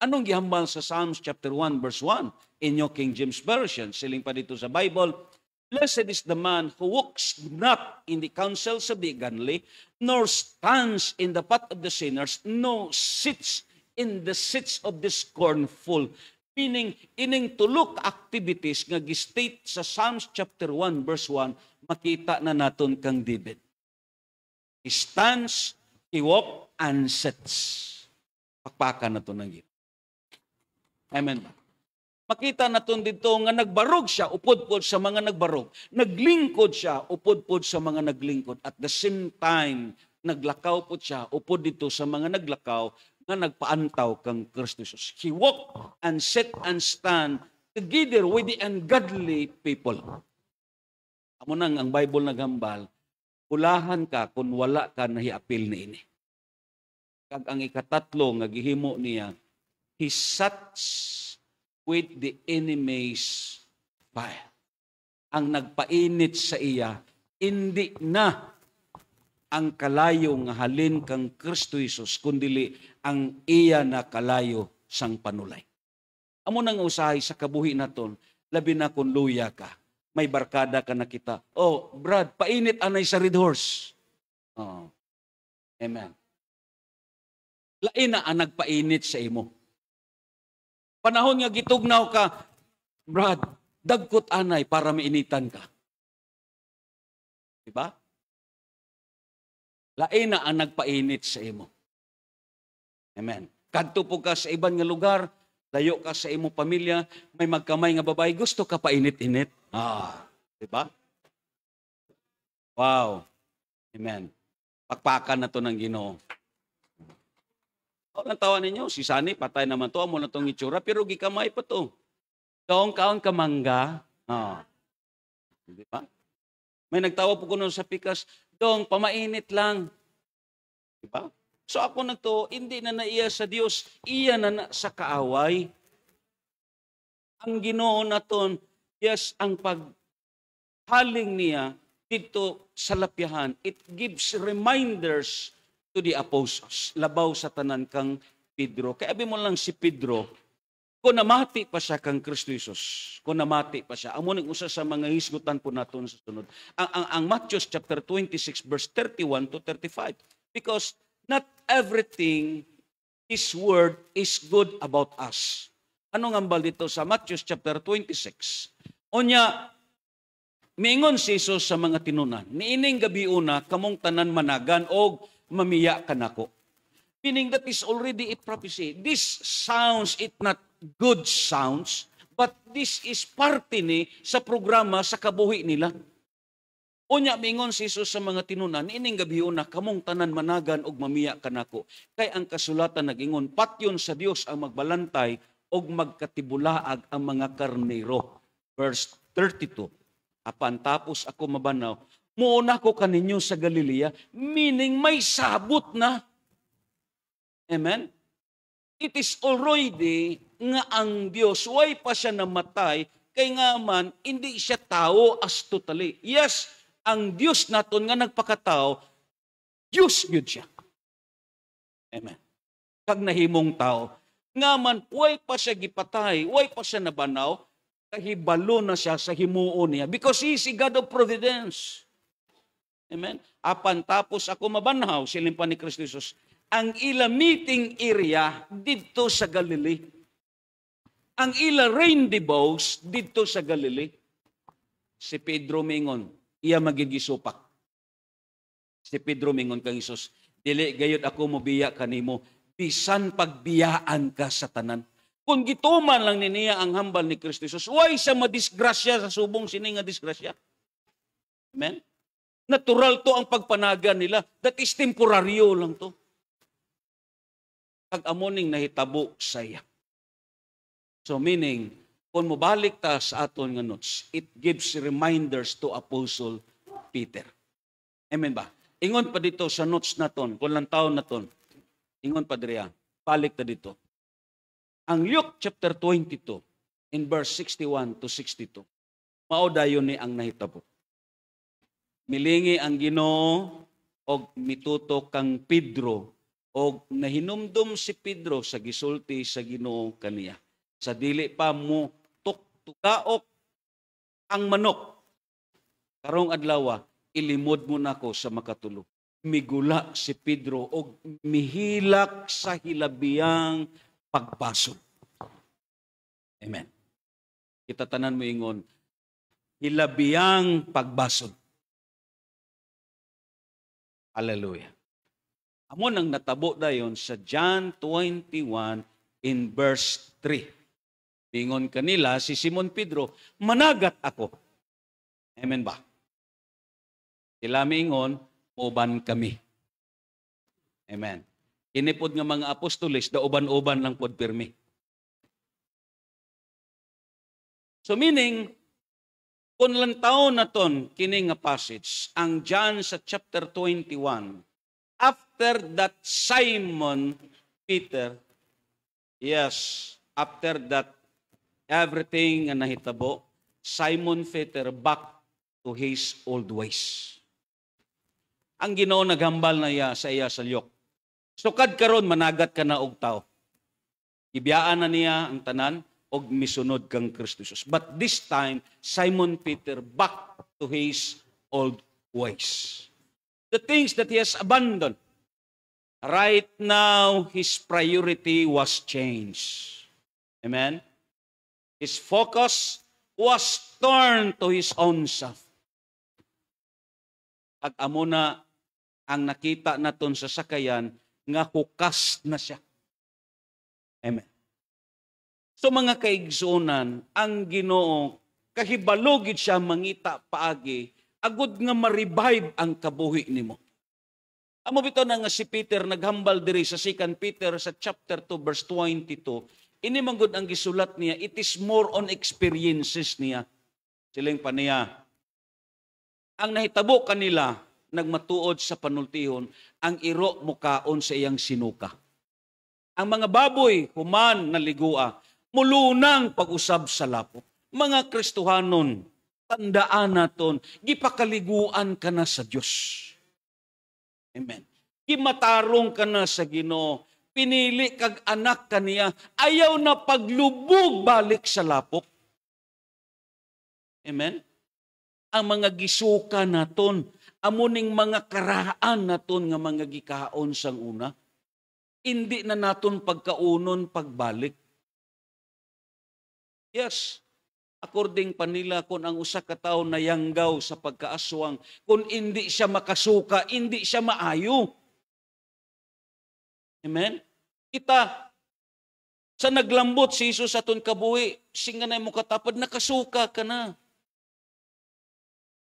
Speaker 1: Anong gihambal sa Psalms chapter 1 verse 1 in your King James Version? Siling pa dito sa Bible, blessed is the man who walks not in the counsels of the godly, nor stands in the path of the sinners, nor sits in the seats of the scornful. Meaning, ining tulok activities nga gistate sa Psalms chapter 1 verse 1, makita na naton kang David. He stands, he walks, and sits. Pakpakan na ito ng Ginoo. Amen ba? Makita naton dito nga nagbarog siya, upod-pod sa mga nagbarog. Naglingkod siya, upod-pod sa mga naglingkod. At the same time, naglakaw po siya, upod dito sa mga naglakaw, nga nagpaantaw kang Kristo Jesus. He walked and sat and stand together with the ungodly people. Amo nang ang Bible naghambal, ulahan ka kung wala ka nahiapil na ini. Kag ang ikatatlo nga gihimo niya, he sats with the enemy's fire. Ang nagpainit sa iya, hindi na ang kalayo nga halin kang Kristo Jesus, kundili ang iya na kalayo sang panulay. Amo nang usahay sa kabuhi naton, labi na kung luya ka, may barkada ka na kita. Oh, Brad, painit anay sa red horse. Oh. Amen. Lain na ang nagpainit sa imo. Panahon nga gitugnaw ka, Brad, dagkot anay para mainitan ka. Diba? Lain na ang nagpainit sa imo. Amen. Kadto po ka sa ibang nga lugar, layo ka sa imo pamilya, may magkamay nga babae, gusto ka painit-init. Diba? Wow. Amen. Pakpakan na to ng Ginoo. Ang tawa ninyo, si Sani, patay naman to, amo na tong itsura, pero gikamay pa to. Kaon-kaon ka mangga. Di ba? May nagtawa po ko nun sa pikas, dong, pamainit lang. Di ba? So ako nagto, hindi na naiya sa Dios, iya na sa kaaway. Ang Ginoo naton, yes, ang paghaling niya dito sa lapyahan, it gives reminders to the apostles. Labaw sa tanan kang Pedro. Kaya abi mo lang si Pedro, kung namati pa siya kang Kristo Jesus, kung namati pa siya, amo ning usa sa mga hisgutan po naton sa sunod. Ang Matthew chapter 26 verse 31 to 35. Because not everything this word is good about us. Ano ngambal dito sa Matthew chapter 26? Onya, mingon si Jesus sa mga tinunan, niining gabi una, kamong tanan managan og mamiya ka nako. Meaning that is already a prophecy. This sounds, it not good sounds, but this is parte ni sa programa sa kabuhi nila. Unya mingon si Jesus sa mga tinunan, ining gabi una, kamong tanan managan og mamiya ka nako. Kay ang kasulatan nagingon, patyon sa Dios ang magbalantay og magkatibulaag ang mga karnero. Verse 32. Apan tapos ako mabanaw, muuna ko kaninyo sa Galilea, meaning may sabot na. Amen? It is already nga ang Diyos, way pa siya namatay, kay nga man, hindi siya tao as totally. Yes, ang Diyos naton nga nagpakatao, Diyos yun siya. Amen. Kag nahimong tao, nga man, way pa siya gipatay, way pa siya nabanaw, kahibalo na siya sa himuon niya because He is a God of providence. Amen? Apan tapos ako mabanhaw, siling pa ni Kristo Jesus, ang ila meeting area dito sa Galilee. Ang ila rendezvous dito sa Galilee. Si Pedro mingon, iya magigisupak. Si Pedro mingon kang Isus, dili gayud ako mobiya kanimo, bisan pagbiyaan ka sa tanan. Kung gituman lang niya ang hambal ni Kristo Jesus, why siya madisgrasya sa subong sini nga disgrasya? Amen? Natural to ang pagpanagan nila. That is temporaryo lang to. Kag amoning nahitabo saya. So meaning, kung mobalik ta sa aton nga notes, it gives reminders to Apostle Peter. Amen ba? Ingon pa dito sa notes naton, kung lang taon naton, ingon pa diriya, balik ta dito. Ang Luke chapter 22 in verse 61 to 62. Mao dayon ni ang nahitabo. Milingi ang Ginoo og mituto kang Pedro og nahinumdum si Pedro sa gisulti sa Ginoo kaniya. Sa dili pa mo tuktugaok ang manok. Karong adlaw ilimod mo nako sa makatulo. Migula si Pedro og mihilak sa hilabiyang pagbasod. Amen. Kita tanan mo ingon, hilabiyang pagbasod. Hallelujah. Amon ang natabo dayon sa John 21 in verse 3. Ingon kanila si Simon Pedro, managat ako. Amen ba? Sila mingon, uban kami. Amen. Inipod nga mga apostoles, da uban-uban lang pod pirmi. So meaning, kung lang taon na ton, kini nga passage, ang John sa chapter 21, after that Simon Peter, yes, after that everything nga nahitabo, Simon Peter back to his old ways. Ang Ginoo naghambal na sa iya sa liyok. Sukad karon managat ka na og tao. Ibiyaan na niya ang tanan og misunod kang Kristo Jesus. But this time, Simon Peter back to his old ways. The things that he has abandoned. Right now, his priority was changed. Amen? His focus was turned to his own self. At amo na ang nakita naton sa sakayan nga hukas na siya. Amen. So mga kaigsunan, ang Ginoo kahibalogid siya mangita paagi agud nga ma-revive ang kabuhi nimo. Amo bitaw na nga si Peter naghambal diri sa 2 Peter sa chapter 2 verse 22. Ini manggod ang gisulat niya, it is more on experiences niya. Siling pa niya, ang nahitabo kanila nagmatuod sa panultihon, ang iro mukaon sa iyang sinuka. Ang mga baboy human naligua, mulunang pag-usab sa lapo. Mga Kristohanon, tandaan naton, gipakaliguan ka na sa Diyos. Amen. Gimatarong ka na sa Ginoo, pinili kag anak kaniya, ayaw na paglubog balik sa lapok. Amen. Ang mga gisuka naton, amuning mga karaan naton nga mga gikaon sang una, hindi na naton pagkaunon pagbalik. Yes, according pa nila kung ang usa ka tawo nayanggaw sa pagkaaswang, kung hindi siya makasuka, hindi siya maayo. Amen? Kita, sa naglambot si Jesus aton kabuhi, singa na mo katapad, nakasuka ka na.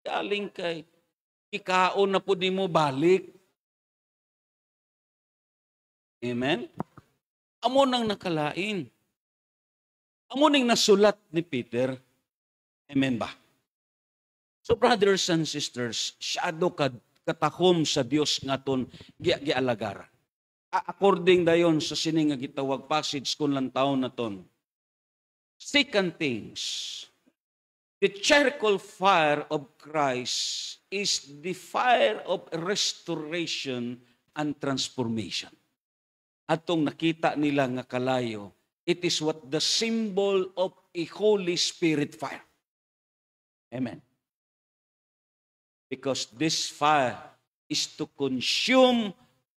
Speaker 1: Galing kay, ikaon na po di mo balik. Amen? Amo nang nakalain. Amo ning nasulat ni Peter. Amen ba? So brothers and sisters, syado katahom sa Dios ngaton gialagaran. According dayon sa sining nga gitawag passage kun lang taon naton. Second things, the charcoal fire of Christ is the fire of restoration and transformation. Atong nakita nila nga kalayo, it is what the symbol of a Holy Spirit fire. Amen. Because this fire is to consume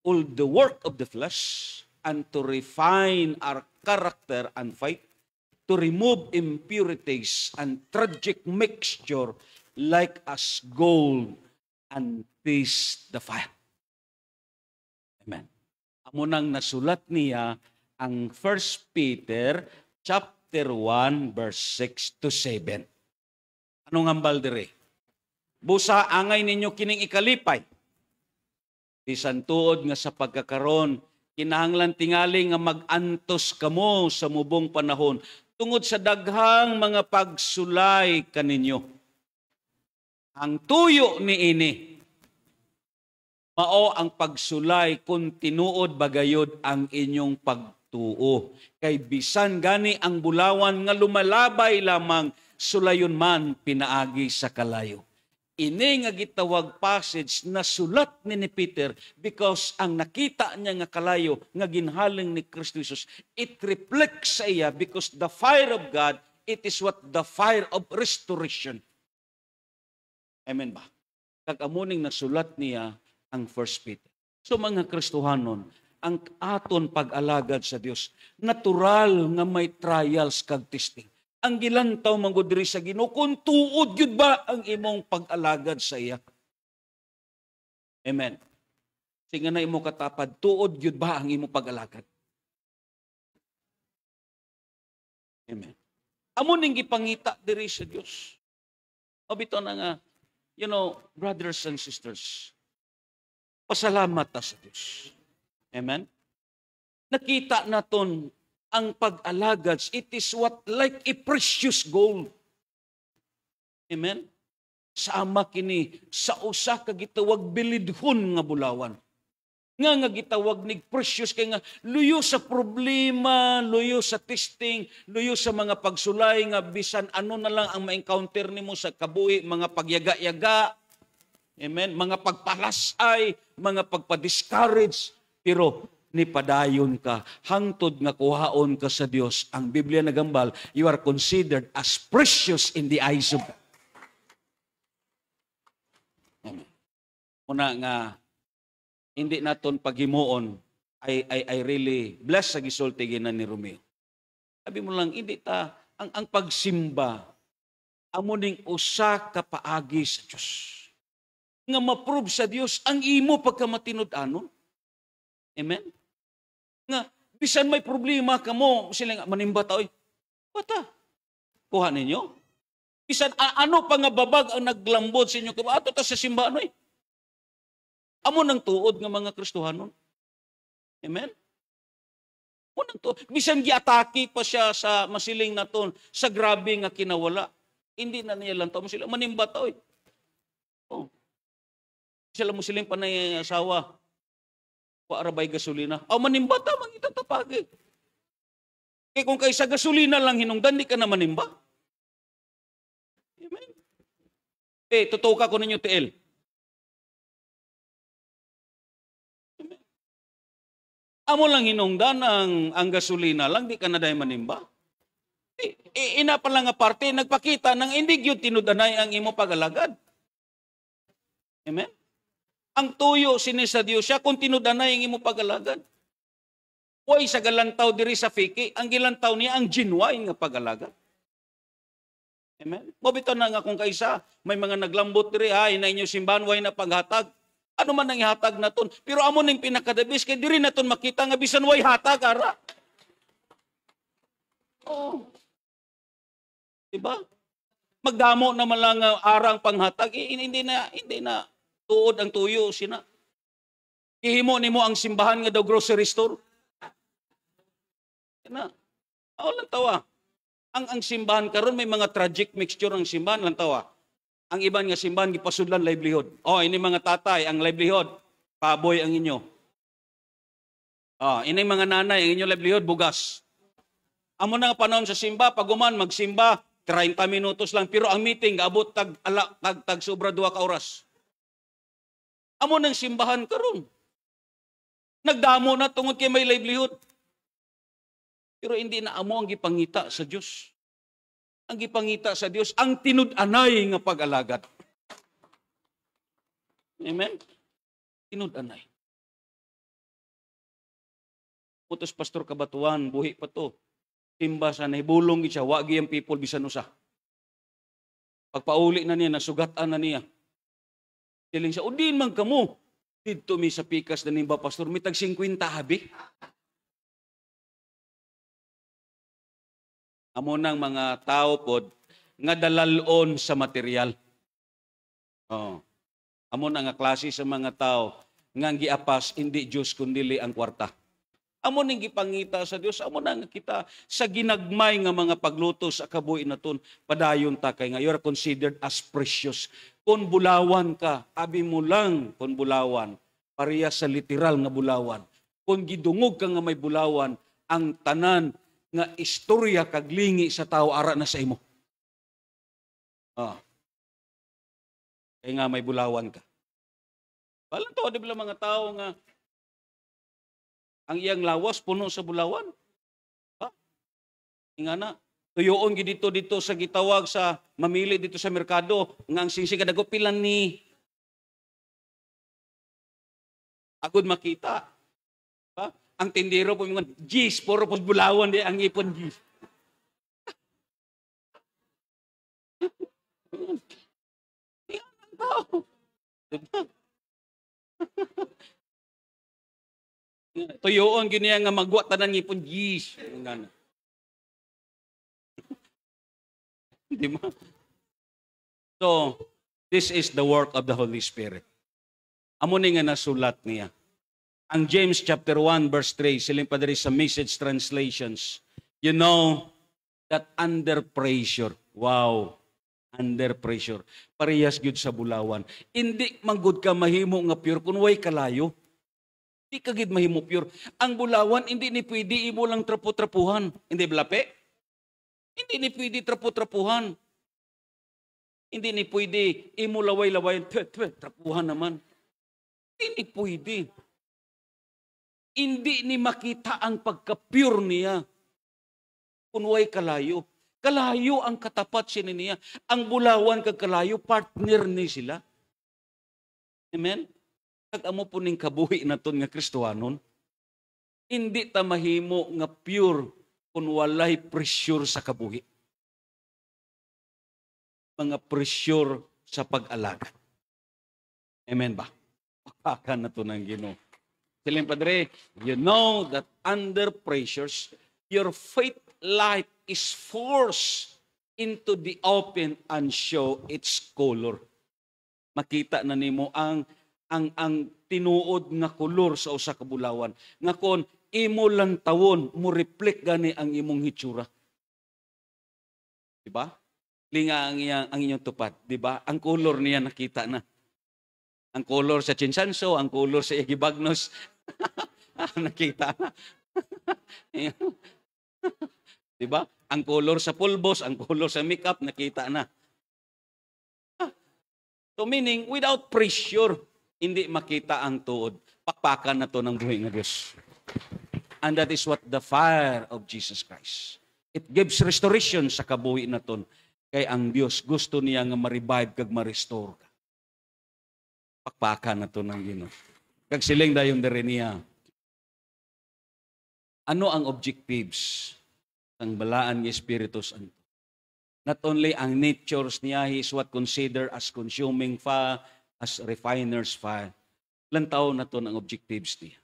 Speaker 1: all the work of the flesh and to refine our character and faith, to remove impurities and tragic mixture like as gold and taste the fire. Amen. Amo nang nasulat niya ang 1 Peter chapter 1 verse 6 to 7. Anong hambal dire? Busa angay ninyo kining ikalipay. Bisan tuod nga sa pagkakaron, kinahanglan tingali nga mag-antos kamo sa mubong panahon tungod sa daghang mga pagsulay kaninyo. Ang tuyo ni ini, mao ang pagsulay kung tinuod bagayod ang inyong pagtuo. Kay bisan gani ang bulawan nga lumalabay lamang, sulayon man pinaagi sa kalayo. Ini nga gitawag passage na sulat ni Peter because ang nakita niya nga kalayo nga ginhaling ni Kristo Jesus, it reflects sa iya because the fire of God, it is what the fire of restoration. Amen ba? Kag-amuning nasulat niya ang 1 Peter. So mga Kristohanon, ang aton pag-alagad sa Dios, natural nga may trials kag testing. Ang gilantaw manggod diri sa Ginoo, kung tuod gyud ba ang imong pag-alagad sa iya? Amen. Singa na imo katapad, tuod gyud ba ang imong pag-alagad? Amen. Amo ning gipangita diri sa Dios. O bitaw na nga, brothers and sisters, pasalamat ta sa Diyos. Amen? Nakita naton ang pag-alagad, it is what like a precious gold. Amen? Sama kini sa usa ka gitawag bilidhon nga bulawan. Nga gitawag nig precious kay nga luyo sa problema, luyo sa testing, luyo sa mga pagsulay nga bisan ano na lang ang ma-encounter nimo sa kabuhi, mga pagyaga-yaga. Amen. Mga pagpalasay, mga pagpa-discourage, pero ni padayon ka, hangtod nga kuhaon ka sa Dios. Ang Biblia nagambal, you are considered as precious in the eyes of God. Amen. Una nga, hindi naton paghimuon, I really bless sa gisulti ginan ni Romeo. Sabi mo lang, hindi ta, ang pagsimba, amo ning usa ka paagi sa Dios. Nga ma-prove sa Dios ang imo pagkamatinud-anon. Amen? Nga, bisan may problema ka mo, sila nga, manimba ta, oy, bata, kuha ninyo. Bisan, ano pa nga babag ang naglambod sa inyo, ato ta sa simbahan, oy. Amo nang tuod nga mga Kristohanon. Amen? Amo nang tuod. Bisan giatake pa siya sa masiling naton, sa grabe nga kinawala. Hindi na niya lang tao, sila manimba ta, oy. Oh. Sila mo siling panay asawa. Arabay gasolina. Manimba ta, mangita tapagi. Kaya kung kaysa gasolina lang hinungdan, di ka na manimba. Amen. Totoo ka ko ninyo, TL. Amen. Amo lang hinungdan ang gasolina lang, di ka na dahil manimba. Ina pa lang nga parte, nagpakita ng hindi yun tinudanay ang imo pag-alagad. Amen. Ang tuyo sini sa Dios siya kung tinudanay ang imo pag-alagad. Huwag sa galantaw diri sa fiki, ang gilantaw niya ang genuine nga pag-alagad. Amen? Mabito na nga kung kaisa, may mga naglambot diri, na inyo simbahan, way na paghatag. Ano man ang ihatag naton? Pero amo ning pinakadabis, kay diri naton makita nga bisan way hatag, ara. Oh. Diba? Magdamo naman lang arang panghatag, hindi na tuod ang tuyo, sina. Ihimo nimo ang simbahan nga daw grocery store. Sina. Lang tawa. Ang simbahan karon may mga tragic mixture ang simbahan, lang tawa. Ang iban nga simbahan gipasudlan livelihood. Ini mga tatay, ang livelihood, paboy ang inyo. Ini mga nanay, ang inyo livelihood, bugas. Amo na nga panahon sa simba, paguman, magsimba, 30 minutos lang, pero ang meeting, abot tag sobra 2 ka oras. Amo ng simbahan karon. Nagdamo na tungod kay may livelihood. Pero hindi na amo ang gipangita sa Dios. Ang gipangita sa Dios ang tinud-anay nga pag-alagad. Amen. Tinud-anay. Putos Pastor Kabatuan, buhi pa to. Simba sa nahibulong siya, wagi ang people bisan usa. Pagpauli na niya, nasugatan na niya. Siling siya, din man kamo. Dito mi sa pikas na nimba, Pastor, may tag 50 habi. Amo nang mga tao pod nga dalalon sa material. Amo na nga klase sa mga tao nga giapas, hindi Diyos kundili ang kwarta. Amo ning gipangita sa Dios, amo na nga kita sa ginagmay nga mga pagluto sa kabuhi naton, padayon ta kay nga you are considered as precious. Kung bulawan ka, abi mo lang kung bulawan, pareha sa literal nga bulawan. Kung gidungog ka nga may bulawan, ang tanan nga istorya kaglingi sa tao ara na sa imo. Kaya nga may bulawan ka. Balang to, di ba mga tao nga ang iyang lawas puno sa bulawan? Nga na, tuyoon dito sa gitawag sa mamili dito sa merkado nga ang singsing kadago pilan ni agud makita. Ang tindero po mga gis, puro po bulawan di ang ipon gis. Yan ang tao. Diba? Tuyoon giniya nga magwa tanan ngipon gis. Di ba? So, this is the work of the Holy Spirit. Amo ni nga nasulat niya. Ang James chapter 1 verse 3, siling pa diri sa Message translations. You know that under pressure, under pressure, parehas gyud sa bulawan. Hindi manggod ka mahimo nga pure kun way kalayo. Di ka gid mahimo pure. Ang bulawan hindi ni pwede imo lang trapo-trapuhan. Hindi blape? Hindi ni pwede trapo-trapuhan. Hindi ni pwede imo laway-lawayan, trapuhan naman. Hindi pwede. Hindi ni makita ang pagka-pure niya. Kunway kalayo. Kalayo ang katapat siya niya. Ang bulawan kag kalayo, partner ni sila. Amen? Kag amo po ning kabuhi naton nga Kristohanon, hindi ta mahimo nga pure kung walay pressure sa kabuhi. Mga pressure sa pag-alagad. Amen ba? Pakakan na to ng Ginoo. Siling Padre, you know that under pressures, your faith life is forced into the open and show its color. Makita na nimo ang tinuod nga kolor sa usa ka bulawan. Nga kon imo lang tawon mo reflect gani ang imong hitsura. Di ba? Linga ang inyong tupad, di ba? Ang color niya nakita na. Ang color sa chinsanso, ang color sa igibagnos, nakita na. Di ba? Ang color sa pulbos, ang color sa makeup, nakita na. So meaning, without pressure, hindi makita ang tuod. Pakpakan na to ng buhay ng Diyos. And that is what the fire of Jesus Christ. It gives restoration sa kabuhi na to. Kay ang Diyos gusto niya nga ma-revive kag ma-restore ka. Pakpakan na to ng Ginoo. Kag siling dayon diri niya. Ano ang objectives ng balaan ng Espiritu Santo? Not only ang natures niya, he is what considered as consuming fire, as refiner's fire. Lantaw na to ang objectives niya.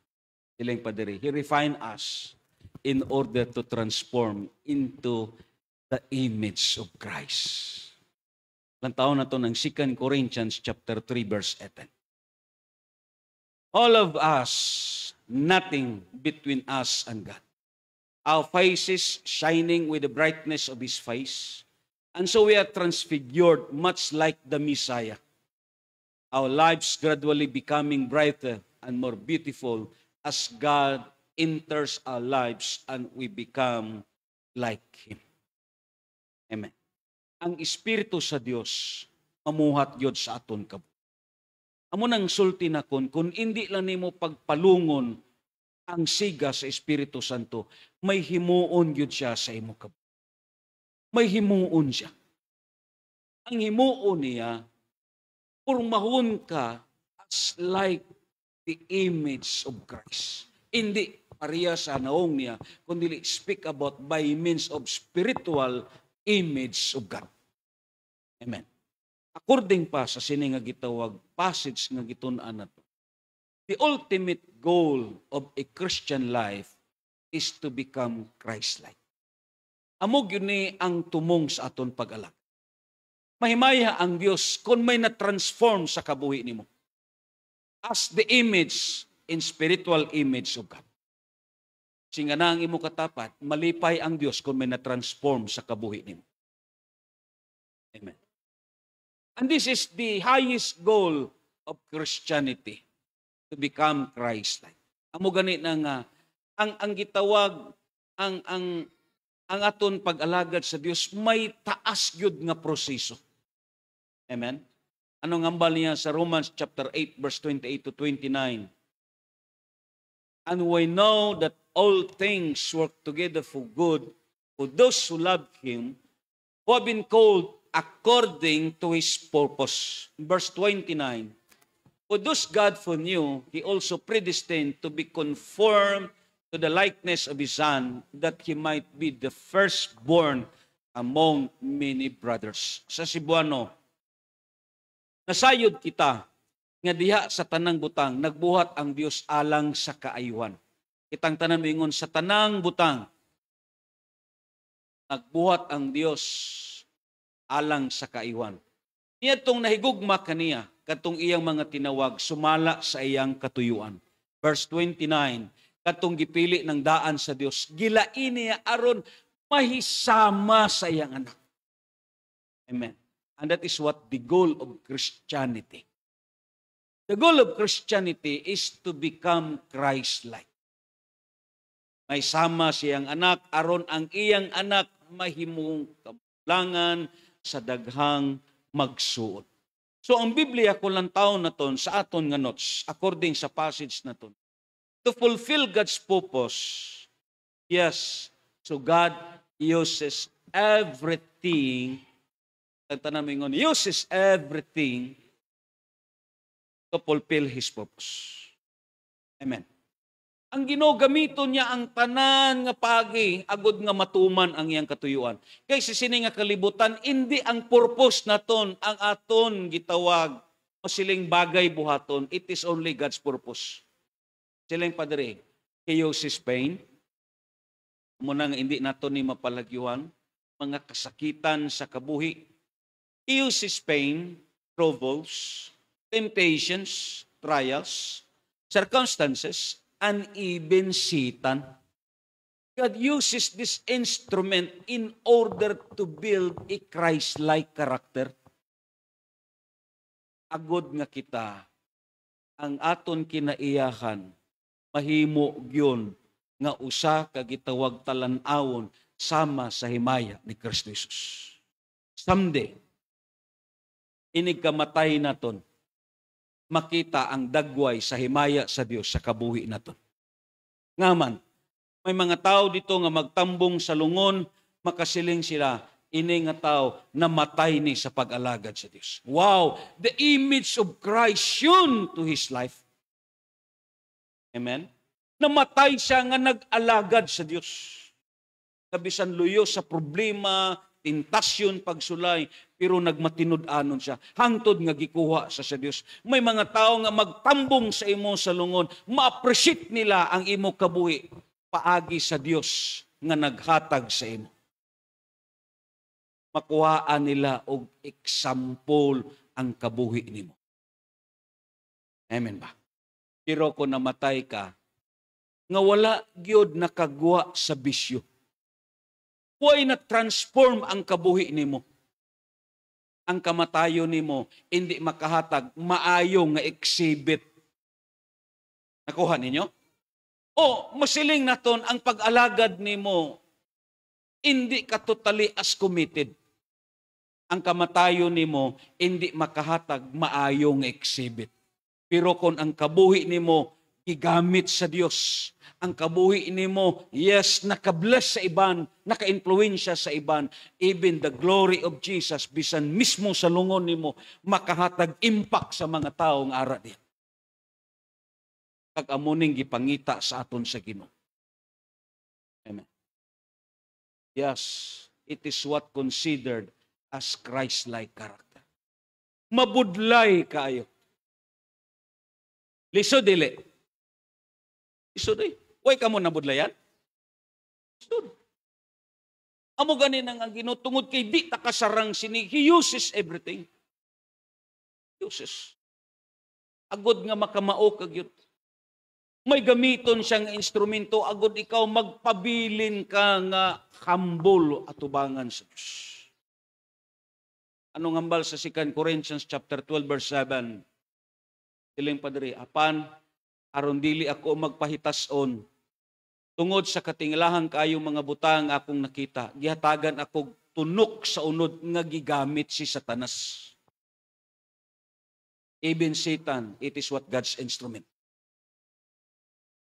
Speaker 1: Siling Padre, he refined us in order to transform into the image of Christ. Lantaw na to ng 2 Corinthians chapter 3 verse 18. All of us, nothing between us and God. Our faces shining with the brightness of His face. And so we are transfigured much like the Messiah. Our lives gradually becoming brighter and more beautiful as God enters our lives and we become like Him. Amen. Ang Espiritu sa Dios mamuhat gyud sa aton kabuhi. Amo nang sulti na kung hindi lang nimo pagpalungon ang siga sa Espiritu Santo, may himuon gyud siya sa imo kabuhi. May himuon siya. Ang himuon niya, purmahon ka as like the image of Christ. Hindi pareha sa naong niya, kundi speak about by means of spiritual image of God. Amen. According pa sa sini nga gitawag passage nga gitun-an nato, the ultimate goal of a Christian life is to become Christ-like. Amo gyud ni ang tumong sa aton pag-alak. Mahimaya ang Dios kung may na-transform sa kabuhi nimo as the image in spiritual image of God. Singa na ang imo katapat, malipay ang Dios kung may na-transform sa kabuhi nimo. Amen. And this is the highest goal of Christianity, to become Christ-like. Amo gani na nga ang gitawag ang aton pag-alagad sa Dios may taas gyud nga proseso. Amen. Ano ngambal niya sa Romans chapter 8 verse 28 to 29? And we know that all things work together for good for those who love Him, who have been called according to His purpose. Verse 29, for those God foreknew, He also predestined to be conformed to the likeness of His Son, that He might be the firstborn among many brothers. Sa Cebuano, nasayod kita nga diha sa tanang butang, nagbuhat ang Dios alang sa kaayuhan. Kitang tanan moingon sa tanang butang, nagbuhat ang Dios alang sa kaayuhan. Niya itong nahigugma kaniya, katong iyang mga tinawag, sumala sa iyang katuyuan. Verse 29, katong gipili ng daan sa Dios, gilain niya aron mahisama sa iyang anak. Amen. And that is what the goal of Christianity. The goal of Christianity is to become Christ-like. May sama siyang anak, aron ang iyang anak mahimong kabulangan sa daghang magsuot. So ang Biblia kulang taon na ton sa aton nga notes, according sa passage na ton, to fulfill God's purpose, yes, so God uses everything, uses everything to fulfill His purpose. Amen. Ang ginogamito niya ang tanan nga pagi, agod nga matuman ang iyang katuyuan. Kay sini nga kalibutan, hindi ang purpose naton ang aton gitawag o siling bagay buhaton. It is only God's purpose. Siling padre, kayo si Spain, muna nga hindi naton ni mapalagyuhan, mga kasakitan sa kabuhi. Iyo si Spain, troubles, temptations, trials, circumstances, and even Satan. God uses this instrument in order to build a Christ-like character. Agod nga kita, ang aton kinaiyahan, mahimo gyon nga usa ka gitawag talan-awon sama sa himaya ni Kristo Jesus. Someday, inig kamatay naton, makita ang dagway sa himaya sa Dios sa kabuhi naton. Ngaman, may mga tao dito nga magtambong sa lungon, makasiling sila, ini nga tao namatay ni sa pag-alagad sa Dios. Wow! The image of Christ yun to his life. Amen? Namatay siya nga nag-alagad sa Dios. Kabisan luyo sa problema, tentasyon, pagsulay, pero nagmatinud-anon siya. Hangtod nga gikuha sa Dios. May mga tao nga magtambong sa imo sa lungon, ma-appreciate nila ang imo kabuhi, paagi sa Dios nga naghatag sa imo. Makuhaan nila og example ang kabuhi nimo. Amen ba? Pero kung namatay ka, nga wala gyud nakagwa sa bisyo. Huwag na transform ang kabuhi nimo. Ang kamatayon nimo hindi makahatag maayo nga exhibit. Nakuha ninyo? O masiling naton ang pag-alagad nimo hindi ka totally as committed. Ang kamatayon nimo hindi makahatag maayo nga exhibit. Pero kung ang kabuhi nimo igamit sa Dios, ang kabuhi nimo, yes, nakabless sa iban, naka-influensya sa iban, even the glory of Jesus, bisan mismo sa lungon nimo, makahatag impact sa mga tao nga ara diyan. Kag amuning gipangita sa aton sa Ginoo. Amen. Yes, it is what considered as Christ-like character. Mabudlay kayo. Liso dili. Liso di. Huwag ka mo nabudlayan. Liso. Amo ganin ang Ginoo tungod kay di takasarang sini. He uses everything. He uses. Agod nga makamao kag yun. May gamiton siyang instrumento, agod ikaw magpabilin ka nga humble atubangan sa Diyos. Anong hambal sa 2 Corinthians chapter 12 verse 7? Siling padre, apan aron dili ako magpahitason tungod sa katinglahan kayo mga butang akong nakita, gihatagan ako tunok sa unod nga gigamit si Satanas. Even Satan, it is what God's instrument.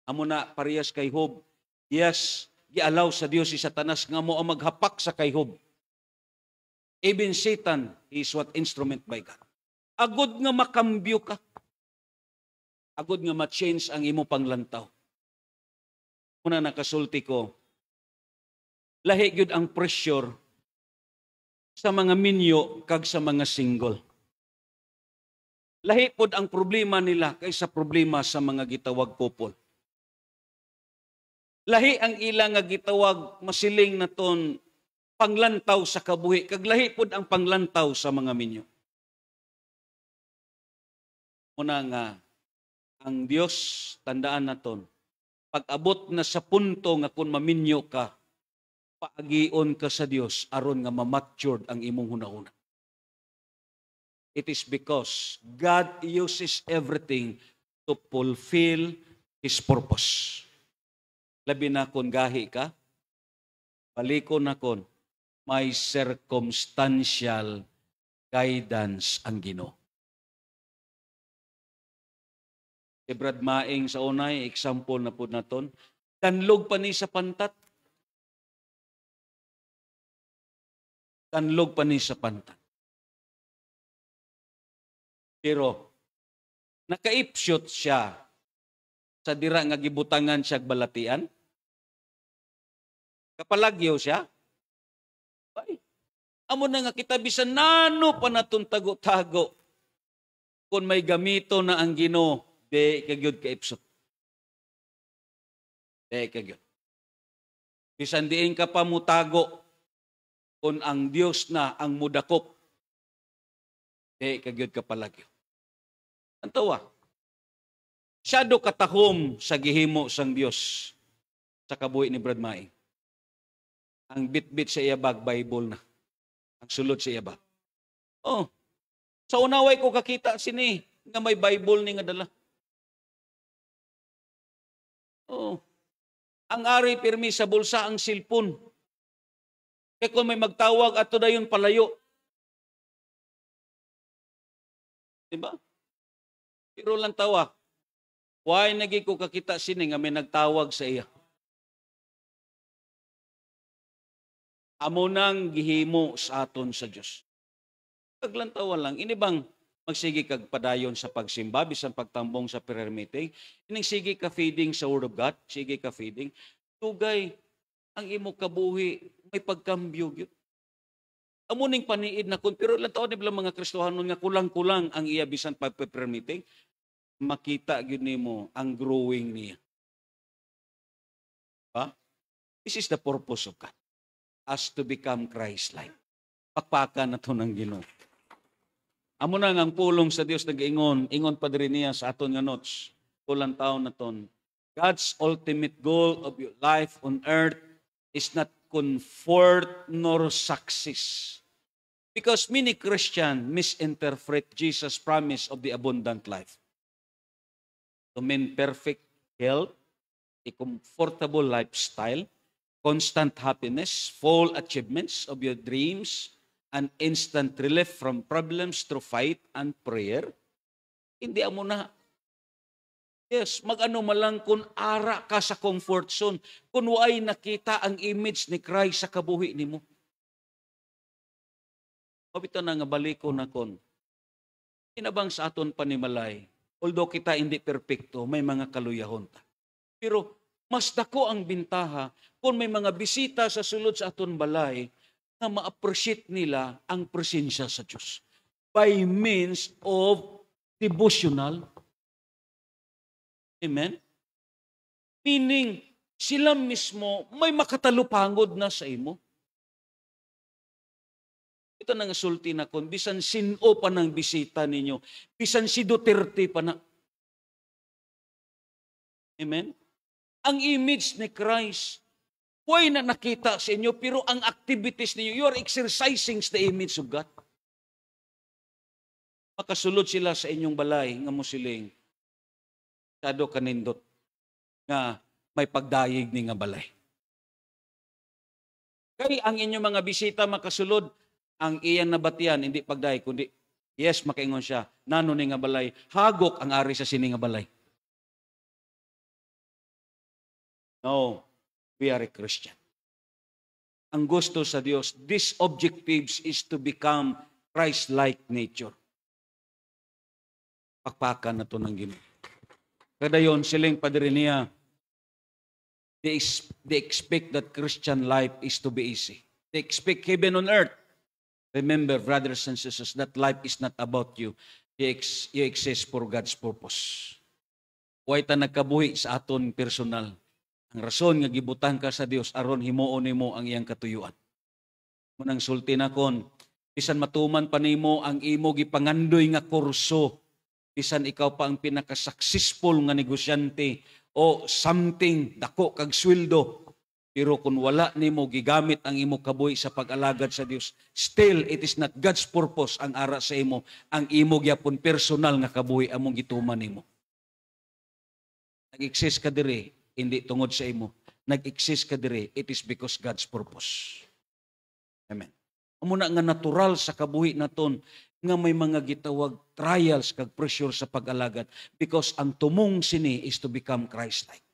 Speaker 1: Amo na parehas kay Job. Yes, gialaw sa Dios si Satanas nga mo ang maghapak sa kay Job. Even Satan is what instrument by God. Agod nga makambyo ka. Agod nga ma-change ang imo panglantaw. Muna nakasulti ko, lahi gyud ang pressure sa mga minyo kag sa mga single. Lahi pod ang problema nila kaysa problema sa mga gitawag couple. Lahi ang ilang nga gitawag masiling naton panglantaw sa kabuhi, kag lahi pod ang panglantaw sa mga minyo. Muna nga, ang Dios, tandaan naton, pag-abot na sa punto nga kung maminyo ka, paagion ka sa Dios aron nga ma-matured ang imong hunahuna. It is because God uses everything to fulfill His purpose. Labi na kung gahi ka, balikon na kung may circumstantial guidance ang Ginoo. Si Brad Maing sa unay, example na po naton, tanlog pa ni sa pantat. Tanlog pa ni sa pantat. Pero, nakaipsyot siya sa dira nga gibutangan siya balatian. Kapalagyo siya. Ay, amo na nga kita bisan nano pa natong tago-tago. Kung may gamito na ang Ginoo, di kagyud kaipsot. Di kagyud. Bisan diin ka pa mutago, kung ang Dios na ang mudakop, di kagyud kapalagyo. Ang tawa, siyado katahom sa gihimo sang Dios sa kabuhi ni Brad Maing. Ang bit-bit sa iyabag, Bible na. Ang sulod sa iyabag. Oh, sa unaway ko kakita sini nga may Bible ni nga dala. Oh, ang ari pirmi sa bulsa ang silpon. Kaya kung may magtawag ato dayon palayo. Diba? Pero lang tawa. Why nagi ko kakita sini nga may nagtawag sa iya? Amo nang gihimo sa aton sa Dios. Kaglantawa lang, ini bang magsige kag padayon sa pagsimba, bisan pagtambong sa prayer meeting, ining sige ka feeding sa Word of God, sige ka feeding, tugay, ang imo kabuhi, may pagkambyo gyud. Amo ning paniid na kun, pero lang taon nila mga Kristohanon nga kulang-kulang ang iya bisan pag-prayer meeting, makita gyud nimo ang growing niya. Ha? This is the purpose of God. As to become Christ-like. Pakpakan na ito ng Ginoo. Amo na ang pulong sa Dios nag-ingon, ingon pa rin niya sa aton nga notes, kulang taon na ton. God's ultimate goal of your life on earth is not comfort nor success. Because many Christians misinterpret Jesus' promise of the abundant life. To mean perfect health, a comfortable lifestyle, constant happiness, full achievements of your dreams, and instant relief from problems through faith and prayer. Hindi amo na. Yes, mag-ano malang kung ara ka sa comfort zone, kung waay nakita ang image ni Christ sa kabuhi nimo. Mabito na nga baliko na kon. Inabang sa aton panimalay, although kita hindi perpekto, may mga kaluyahon ta. Pero mas dako ang bintaha kung may mga bisita sa sulod sa aton balay na ma-appreciate nila ang presensya sa Diyos by means of devotional. Amen? Meaning, sila mismo may makatalupangod na sa imo. Ito nang sulti na kung bisan sino pa ng bisita ninyo, bisan si Duterte pa na. Amen? Ang image ni Christ, huwag na nakita sa inyo, pero ang activities ninyo, you are exercising the image of God. Makasulod sila sa inyong balay, nga musiling, sado kanindot, nga may pagdayig ni nga balay. Kaya ang inyong mga bisita makasulod, ang iyan nabatian, hindi pagdayig, kundi, yes, makaingon siya, nano ni nga balay, hagok ang ari sa sini nga balay. No, we are a Christian. Ang gusto sa Diyos, this objectives is to become Christ-like nature. Pakpakan na ito ng Ginoo. Kada yon siling padre niya, they expect that Christian life is to be easy. They expect heaven on earth. Remember, brothers and sisters, that life is not about you. You exist for God's purpose. Huwag ta nagkabuhi sa aton personal. Ang rason nga gibutang ka sa Dios aron himuon nimo ang iyang katuyuan. Munang sulti na kon, bisan matuman pa nimo ang imo gipangandoy nga kurso, bisan ikaw pa ang pinaka-successful nga negosyante o something dako kag sweldo, pero kung wala nimo gigamit ang imo kabuhi sa pag-alagad sa Dios, still it is not God's purpose ang ara sa imo, ang imo gyapon personal nga kabuhi among gituman nimo. Nag-exist ka diri hindi tungod sa imo. Nag-exist ka dire, it is because God's purpose. Amen. Amo na nga natural sa kabuhi naton nga may mga gitawag trials kag pressure sa pag-alagad because ang tumong sini is to become Christ-like.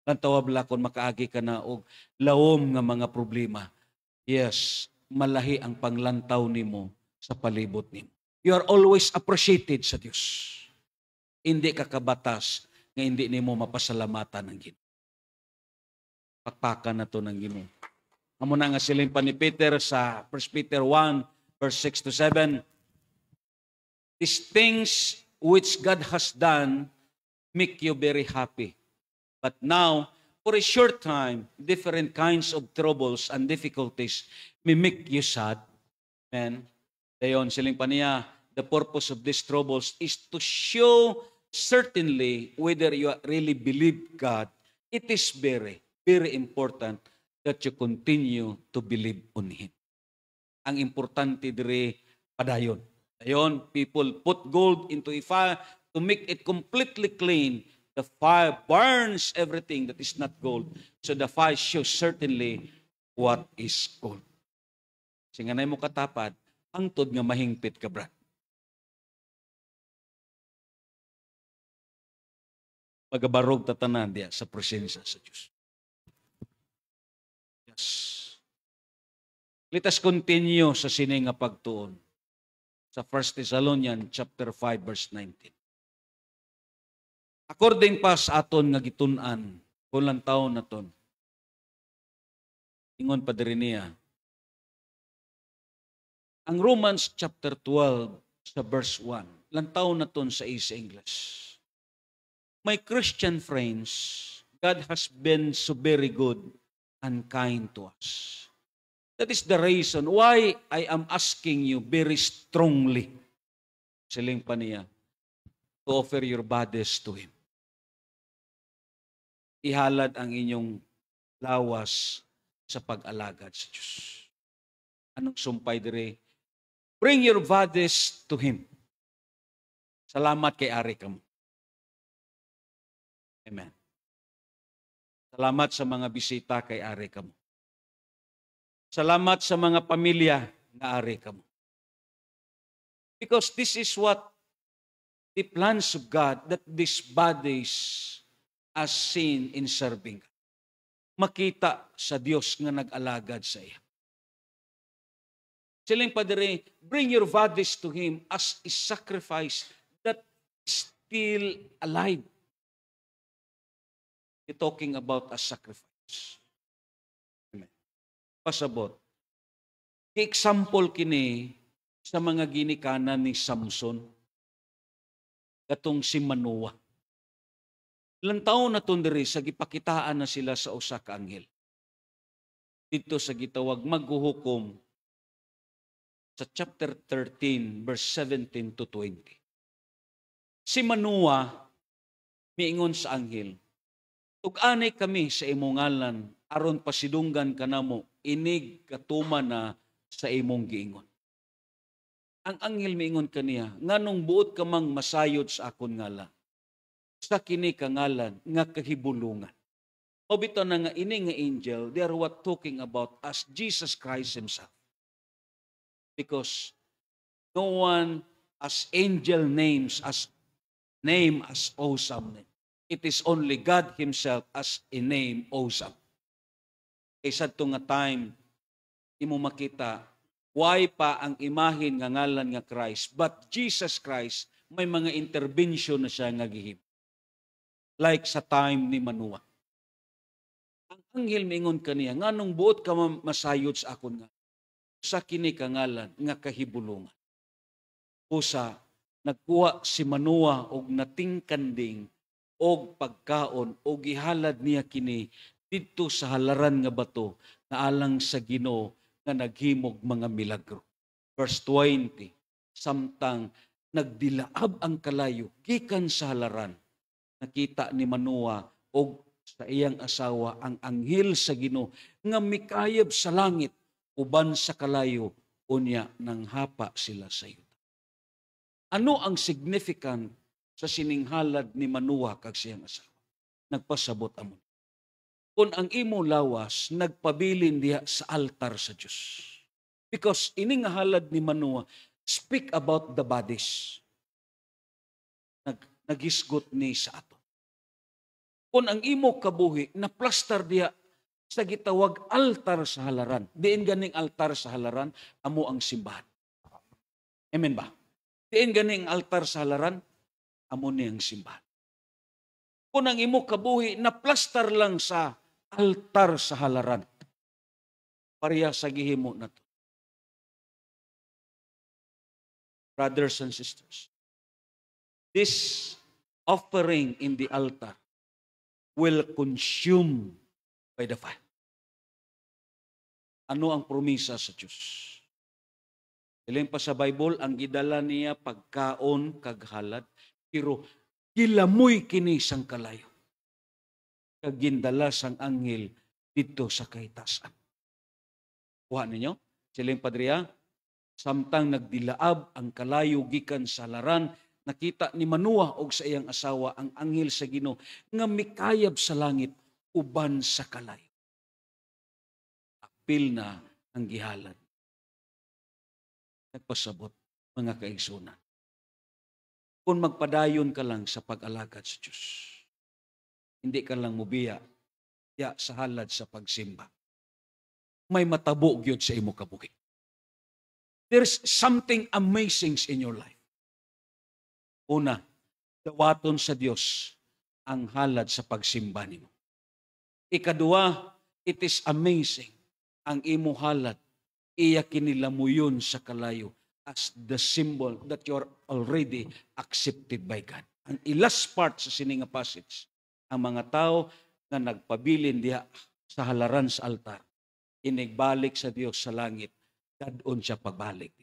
Speaker 1: Lantawa kon makaagi ka na og lawom nga mga problema. Yes, malahi ang panglantaw nimo sa palibot nimo. You are always appreciated sa Dios. Hindi ka kabatas nga hindi nimo mapasalamatan ng Ginoo. Pakpakan na to ng Ginoo. Amo na nga siling pa ni Peter sa 1 Peter 1 verse 6 to 7. These things which God has done make you very happy. But now, for a short time, different kinds of troubles and difficulties may make you sad. Amen. Dayon, siling pa niya, the purpose of these troubles is to show certainly whether you really believe God. It is very, very important that you continue to believe on Him. Ang importante dire padayon. Dayon, people put gold into a fire to make it completely clean. The fire burns everything that is not gold. So the fire shows certainly what is gold. Singanay mo katapad, hangtod nga mahingpit ka, brad. Magabarog tatanan diya sa presensya sa Diyos. Yes. Let us continue sa sini nga pagtuon sa 1 Thessalonians chapter 5 verse 19. According pa sa aton nga gitun-an, kulang taon na ton. Ingon pa diri niya. Ang Romans chapter 12 sa verse 1, lantaw na ton sa English. My Christian friends, God has been so very good and kind to us. That is the reason why I am asking you very strongly, siling pa niya, to offer your bodies to Him. Ihalad ang inyong lawas sa pag-alagad sa Diyos. Anong sumpay dire? Bring your bodies to Him. Salamat kay Ari kamo. Amen. Salamat sa mga bisita kay Ari kamo. Salamat sa mga pamilya na Ari kamo. Because this is what the plans of God, that these bodies as seen in serving. Makita sa Diyos nga nag-alagad sa iya. Siling pa dire, bring your bodies to Him as a sacrifice that is still alive. You're talking about a sacrifice. Amen. Pasabot. Example kini sa mga ginikanan ni Samson, katong si Manoah. Ilang taon na itong diri sa gipakitaan na sila sa usa ka anghel. Dito sa gitawag maghuhukom sa chapter 13 verse 17 to 20. Si Manoah miingon sa anghel, "Tug-anay kami sa imong ngalan aron pasidunggan kanamo inig katuman na sa imong giingon." Ang anghel miingon kaniya, "Nganong buot ka mang masayod sa akon ngalan? Sa kini kangalan nga kahibulungan." O bitaw na nga ini nga angel, they are what talking about as Jesus Christ Himself. Because no one as angel names as name as awesome. It is only God Himself as a name awesome. Kaysa ito nga time, imo makita, why pa ang imahin nga ngalan nga Christ, but Jesus Christ, may mga intervention na siya nga gihim. Like sa time ni Manoah. Ang anghel mingon kaniya, nganong buot ka masayod sa akon nga, sa kini kangalan nga kahibulungan. Usa, nagkuha si Manoah og natingkanding og pagkaon og gihalad niya kini didto sa halaran nga bato na alang sa Ginoo nga naghimog mga milagro. Verse 20, samtang nagdilaab ang kalayo gikan sa halaran, nakita ni Manoah og sa iyang asawa ang anghel sa Ginoo nga mikayab sa langit uban sa kalayo, unya nang hapa sila sa yuta. Ano ang significant sa sininghalad ni Manoah kag siyang asawa? Nagpasabot amon. Kung ang imo lawas nagpabilin diha sa altar sa Dios. Because ining halad ni Manoah speak about the bodies. Nagisgot ni sa ato. Kung ang imo kabuhi na plaster diha sa gitawag altar sa halaran. Diin ganing altar sa halaran, amo ang simbahan. Amen ba? Diin ganing altar sa halaran, amo ni ang simbahan. Kung ang imo kabuhi na plaster lang sa altar sa halaran, pareha sa gihimo na to. Brothers and sisters, this offering in the altar will consume by the fire. Ano ang promisa sa Diyos? Ilan pa sa Bible, ang gidala niya pagkaon kaghalad, pero gilamoy kini sang kalayo. Kag gindala sang anghel dito sa kaitasan. Kuha ninyo? Siling Padria, samtang nagdilaab ang kalayo gikan sa laran, nakita ni Manoah og sa iyang asawa ang anghel sa Ginoo nga mikayab sa langit uban sa kalayo. Apil na ang gihalad. Nagpasabot, mga kaigsunan. Kung magpadayon ka lang sa pag-alagad sa Diyos, hindi ka lang mubiya sa halad sa pagsimba, may matabo gyud sa imo kabuhi. There's something amazing in your life. Una, dawaton sa Dios ang halad sa pagsimba nimo. Ikaduha, it is amazing ang imo halad iya kinilamuyon sa kalayo as the symbol that you are already accepted by God. Ang last part sa sininga passage, ang mga tao na nagpabilin diha sa halaran sa altar, inigbalik sa Dios sa langit, dadon siya pagbalik.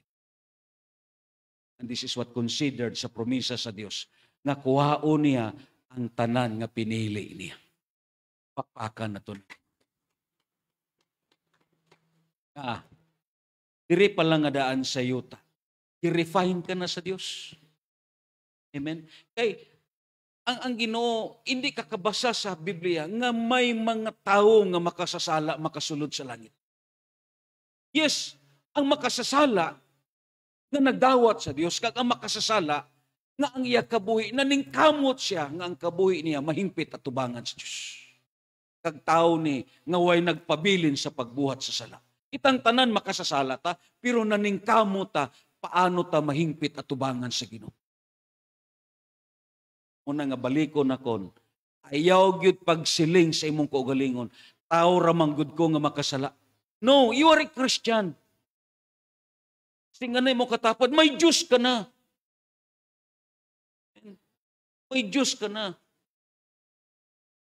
Speaker 1: And this is what considered sa promisa sa Dios, nga kuhaon niya ang tanan nga pinili niya. Pakpakan na to. Diri pa lang nga daan sa yuta. I-refine ka na sa Dios. Amen? Kay, ang Ginoo, hindi kakabasa sa Biblia nga may mga tao nga makasasala, makasulod sa langit. Yes, ang makasasala nga nagdawat sa Dios, kag ang makasasala nga ang iya kabuhi, naningkamot siya nga ang kabuhi niya mahimpit at tubangan sa Dios. Kag tao ni nga way nagpabilin sa pagbuhat sa sala. Itang tanan makasasala ta, pero naningkamo ta, paano ta mahingpit at tubangan sa Ginoo. Una nga balikon akon, ayaw gyud pagsiling sa imong kaugalingon, tao ramang gud ko nga makasala. No, you are a Christian. Singanay mo katapad, may Diyos ka na. May Diyos ka na.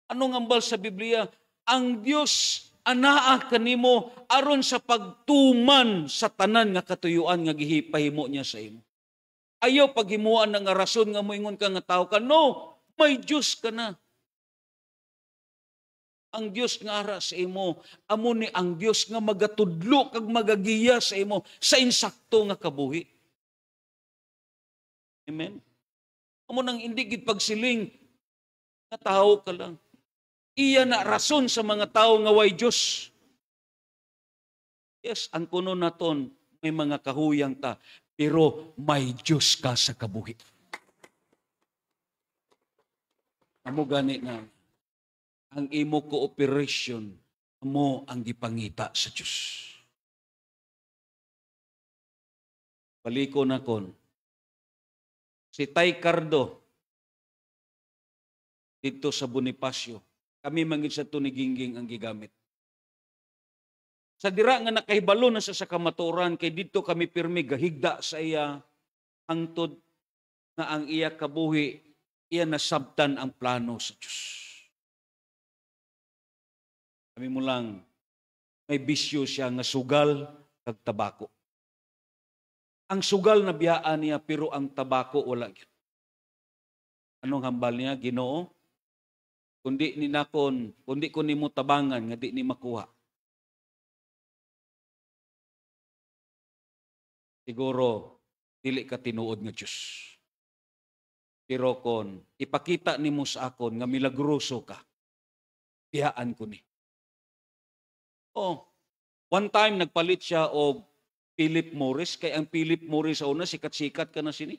Speaker 1: Anong ambal sa Biblia? Ang Diyos anaa kanimo aron sa pagtuman sa tanan nga katuyuan nga gihipahimo niya sa imo. Ayaw paghimuan nga rason nga moingon ka nga tao ka. No, may Diyos ka na. Ang Diyos nga ara sa imo, amo ni ang Diyos nga magatudlo kag magagiya sa imo sa insakto nga kabuhi. Amen. Amo nang hindi gid pagsiling nga tao ka lang. Iya na rason sa mga tao nga way Diyos. Yes, ang kuno naton may mga kahuyang ta, pero may Diyos ka sa kabuhi. Amo gani na ang imo cooperation mo ang gipangita sa Diyos. Paliko na kon. Si Tay Cardo dito sa Bonifacio, kami mangid sa tunigingging ang gigamit. Sa dira nga nakahibalo na sa kamaturan, kay dito kami pirmi gahigda sa iya hangtod nga ang iya kabuhi, iya nasabtan ang plano sa Diyos. Kami mo lang, may bisyo siya nga sugal kag tabako. Ang sugal na biyaan niya, pero ang tabako wala. Anong hambal niya? Ginoo, kundi ko nimo tabangan nga di ni makuha. Siguro dili ka tinuod nga Dios. Pero kon ipakita nimo sa akon nga milagroso ka, biyaan ko ni. One time nagpalit siya og Philip Morris, kay ang Philip Morris sa una sikat-sikat ka na sini.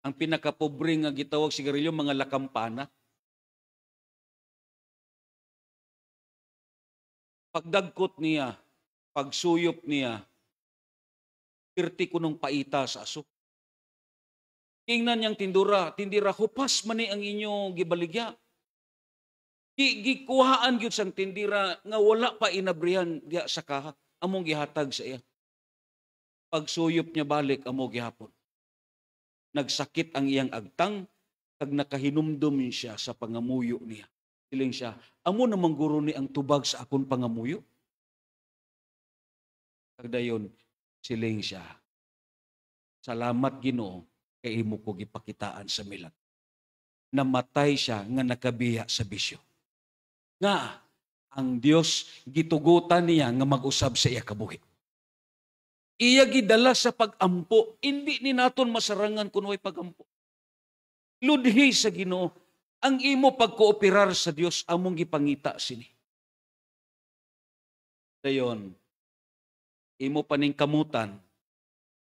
Speaker 1: Ang pinakapobre nga gitawag sigarilyo, mga lakampana. Pagdagkot niya, pagsuyop niya, pirti ko nung paita sa aso. Tingnan niyang tindira, hupas man ni ang inyo gibaligya. Gikuhaan gyud sang tindira nga wala pa inabrihan diya sa kaha, among gihatag sa iya. Pagsuyop niya balik amo gihapon. Nagsakit ang iyang agtang, kag nakahinumdum siya sa pangamuyo niya. Siling siya, amo namang guro ni ang tubag sa akon pangamuyo. Kagdayon, siling siya, salamat Ginoo kay imo ko gipakitaan sa milag. Namatay siya nga nakabiya sa bisyo. Nga, ang Dios gitugutan niya nga mag-usab sa iya kabuhi. Iya gidala sa pagampo, hindi ni naton masarangan kuno ay pagampo. Ludhi sa Ginoo, ang imo pagkooperar sa Dios among gipangita sini. Dayon, imo paning kamutan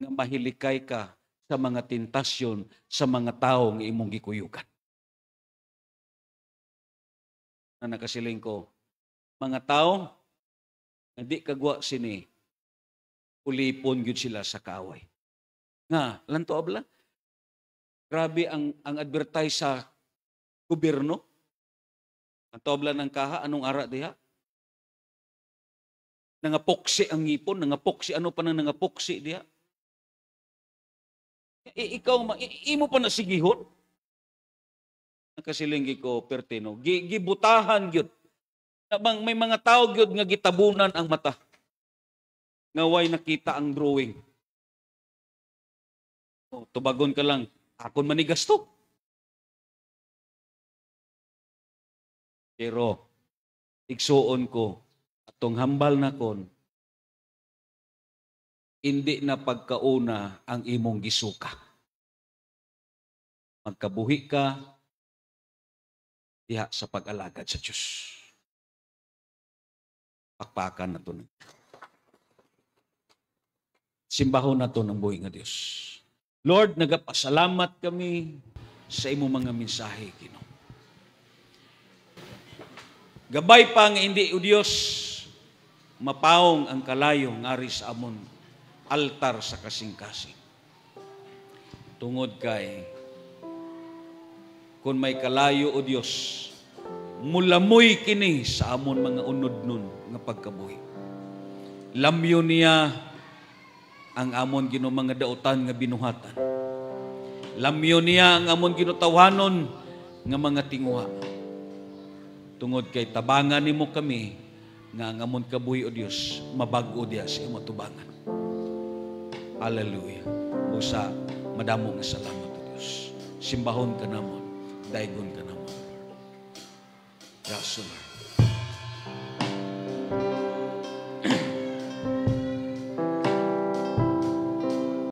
Speaker 1: nga mahilikay ka sa mga tentasyon sa mga tao nga imong gikuyugan. Na nakasiling ko, mga tao nga di kagwa sini, ulipon gyud sila sa kaaway. Nga, lanto abla, grabe ang advertise sa gobyerno. Lanto abla ng kaha, anong ara diha? Nangapoksi ang ngipon, nangapoksi, ano pa nang nangapoksi diha? Ikaw, imo pa nasigihon? Nakasilinggi ko, Pertino, gibutahan gyud. May mga tao gyud nga gitabunan ang mata. Nga way nakita ang drawing. O, tubagon ka lang, akon manigasto. Pero, igsuon ko, atong hambal na kon, hindi na pagkauna ang imong gisuka. Magkabuhi ka diha sa pag-alagad sa Diyos. Pakpakan na to. Simbahon na to ng buhi nga Diyos. Lord, nagapasalamat kami sa imo mga mensahe, Ginoo. Gabay pa nga hindi, o Diyos, mapaong ang kalayo ngari sa amon altar sa kasing-kasing. Tungod kay, kung may kalayo, o Diyos, mulamoy kini sa amon mga unod nun nga pagkabuhi. Lamyo niya ang amon Ginoo mga dautan nga binuhatan. Lamyo niya ang amon ginutawhanon nga mga tinguha. Tungod kay tabangan nimo kami nga ang amon kabuhi, o Dios, mabag-o diya sa imo tubangan. Hallelujah. Usa madamo nga salamat, o Dios. Simbahon ka namon, daygon ka namon. Yes, Lord.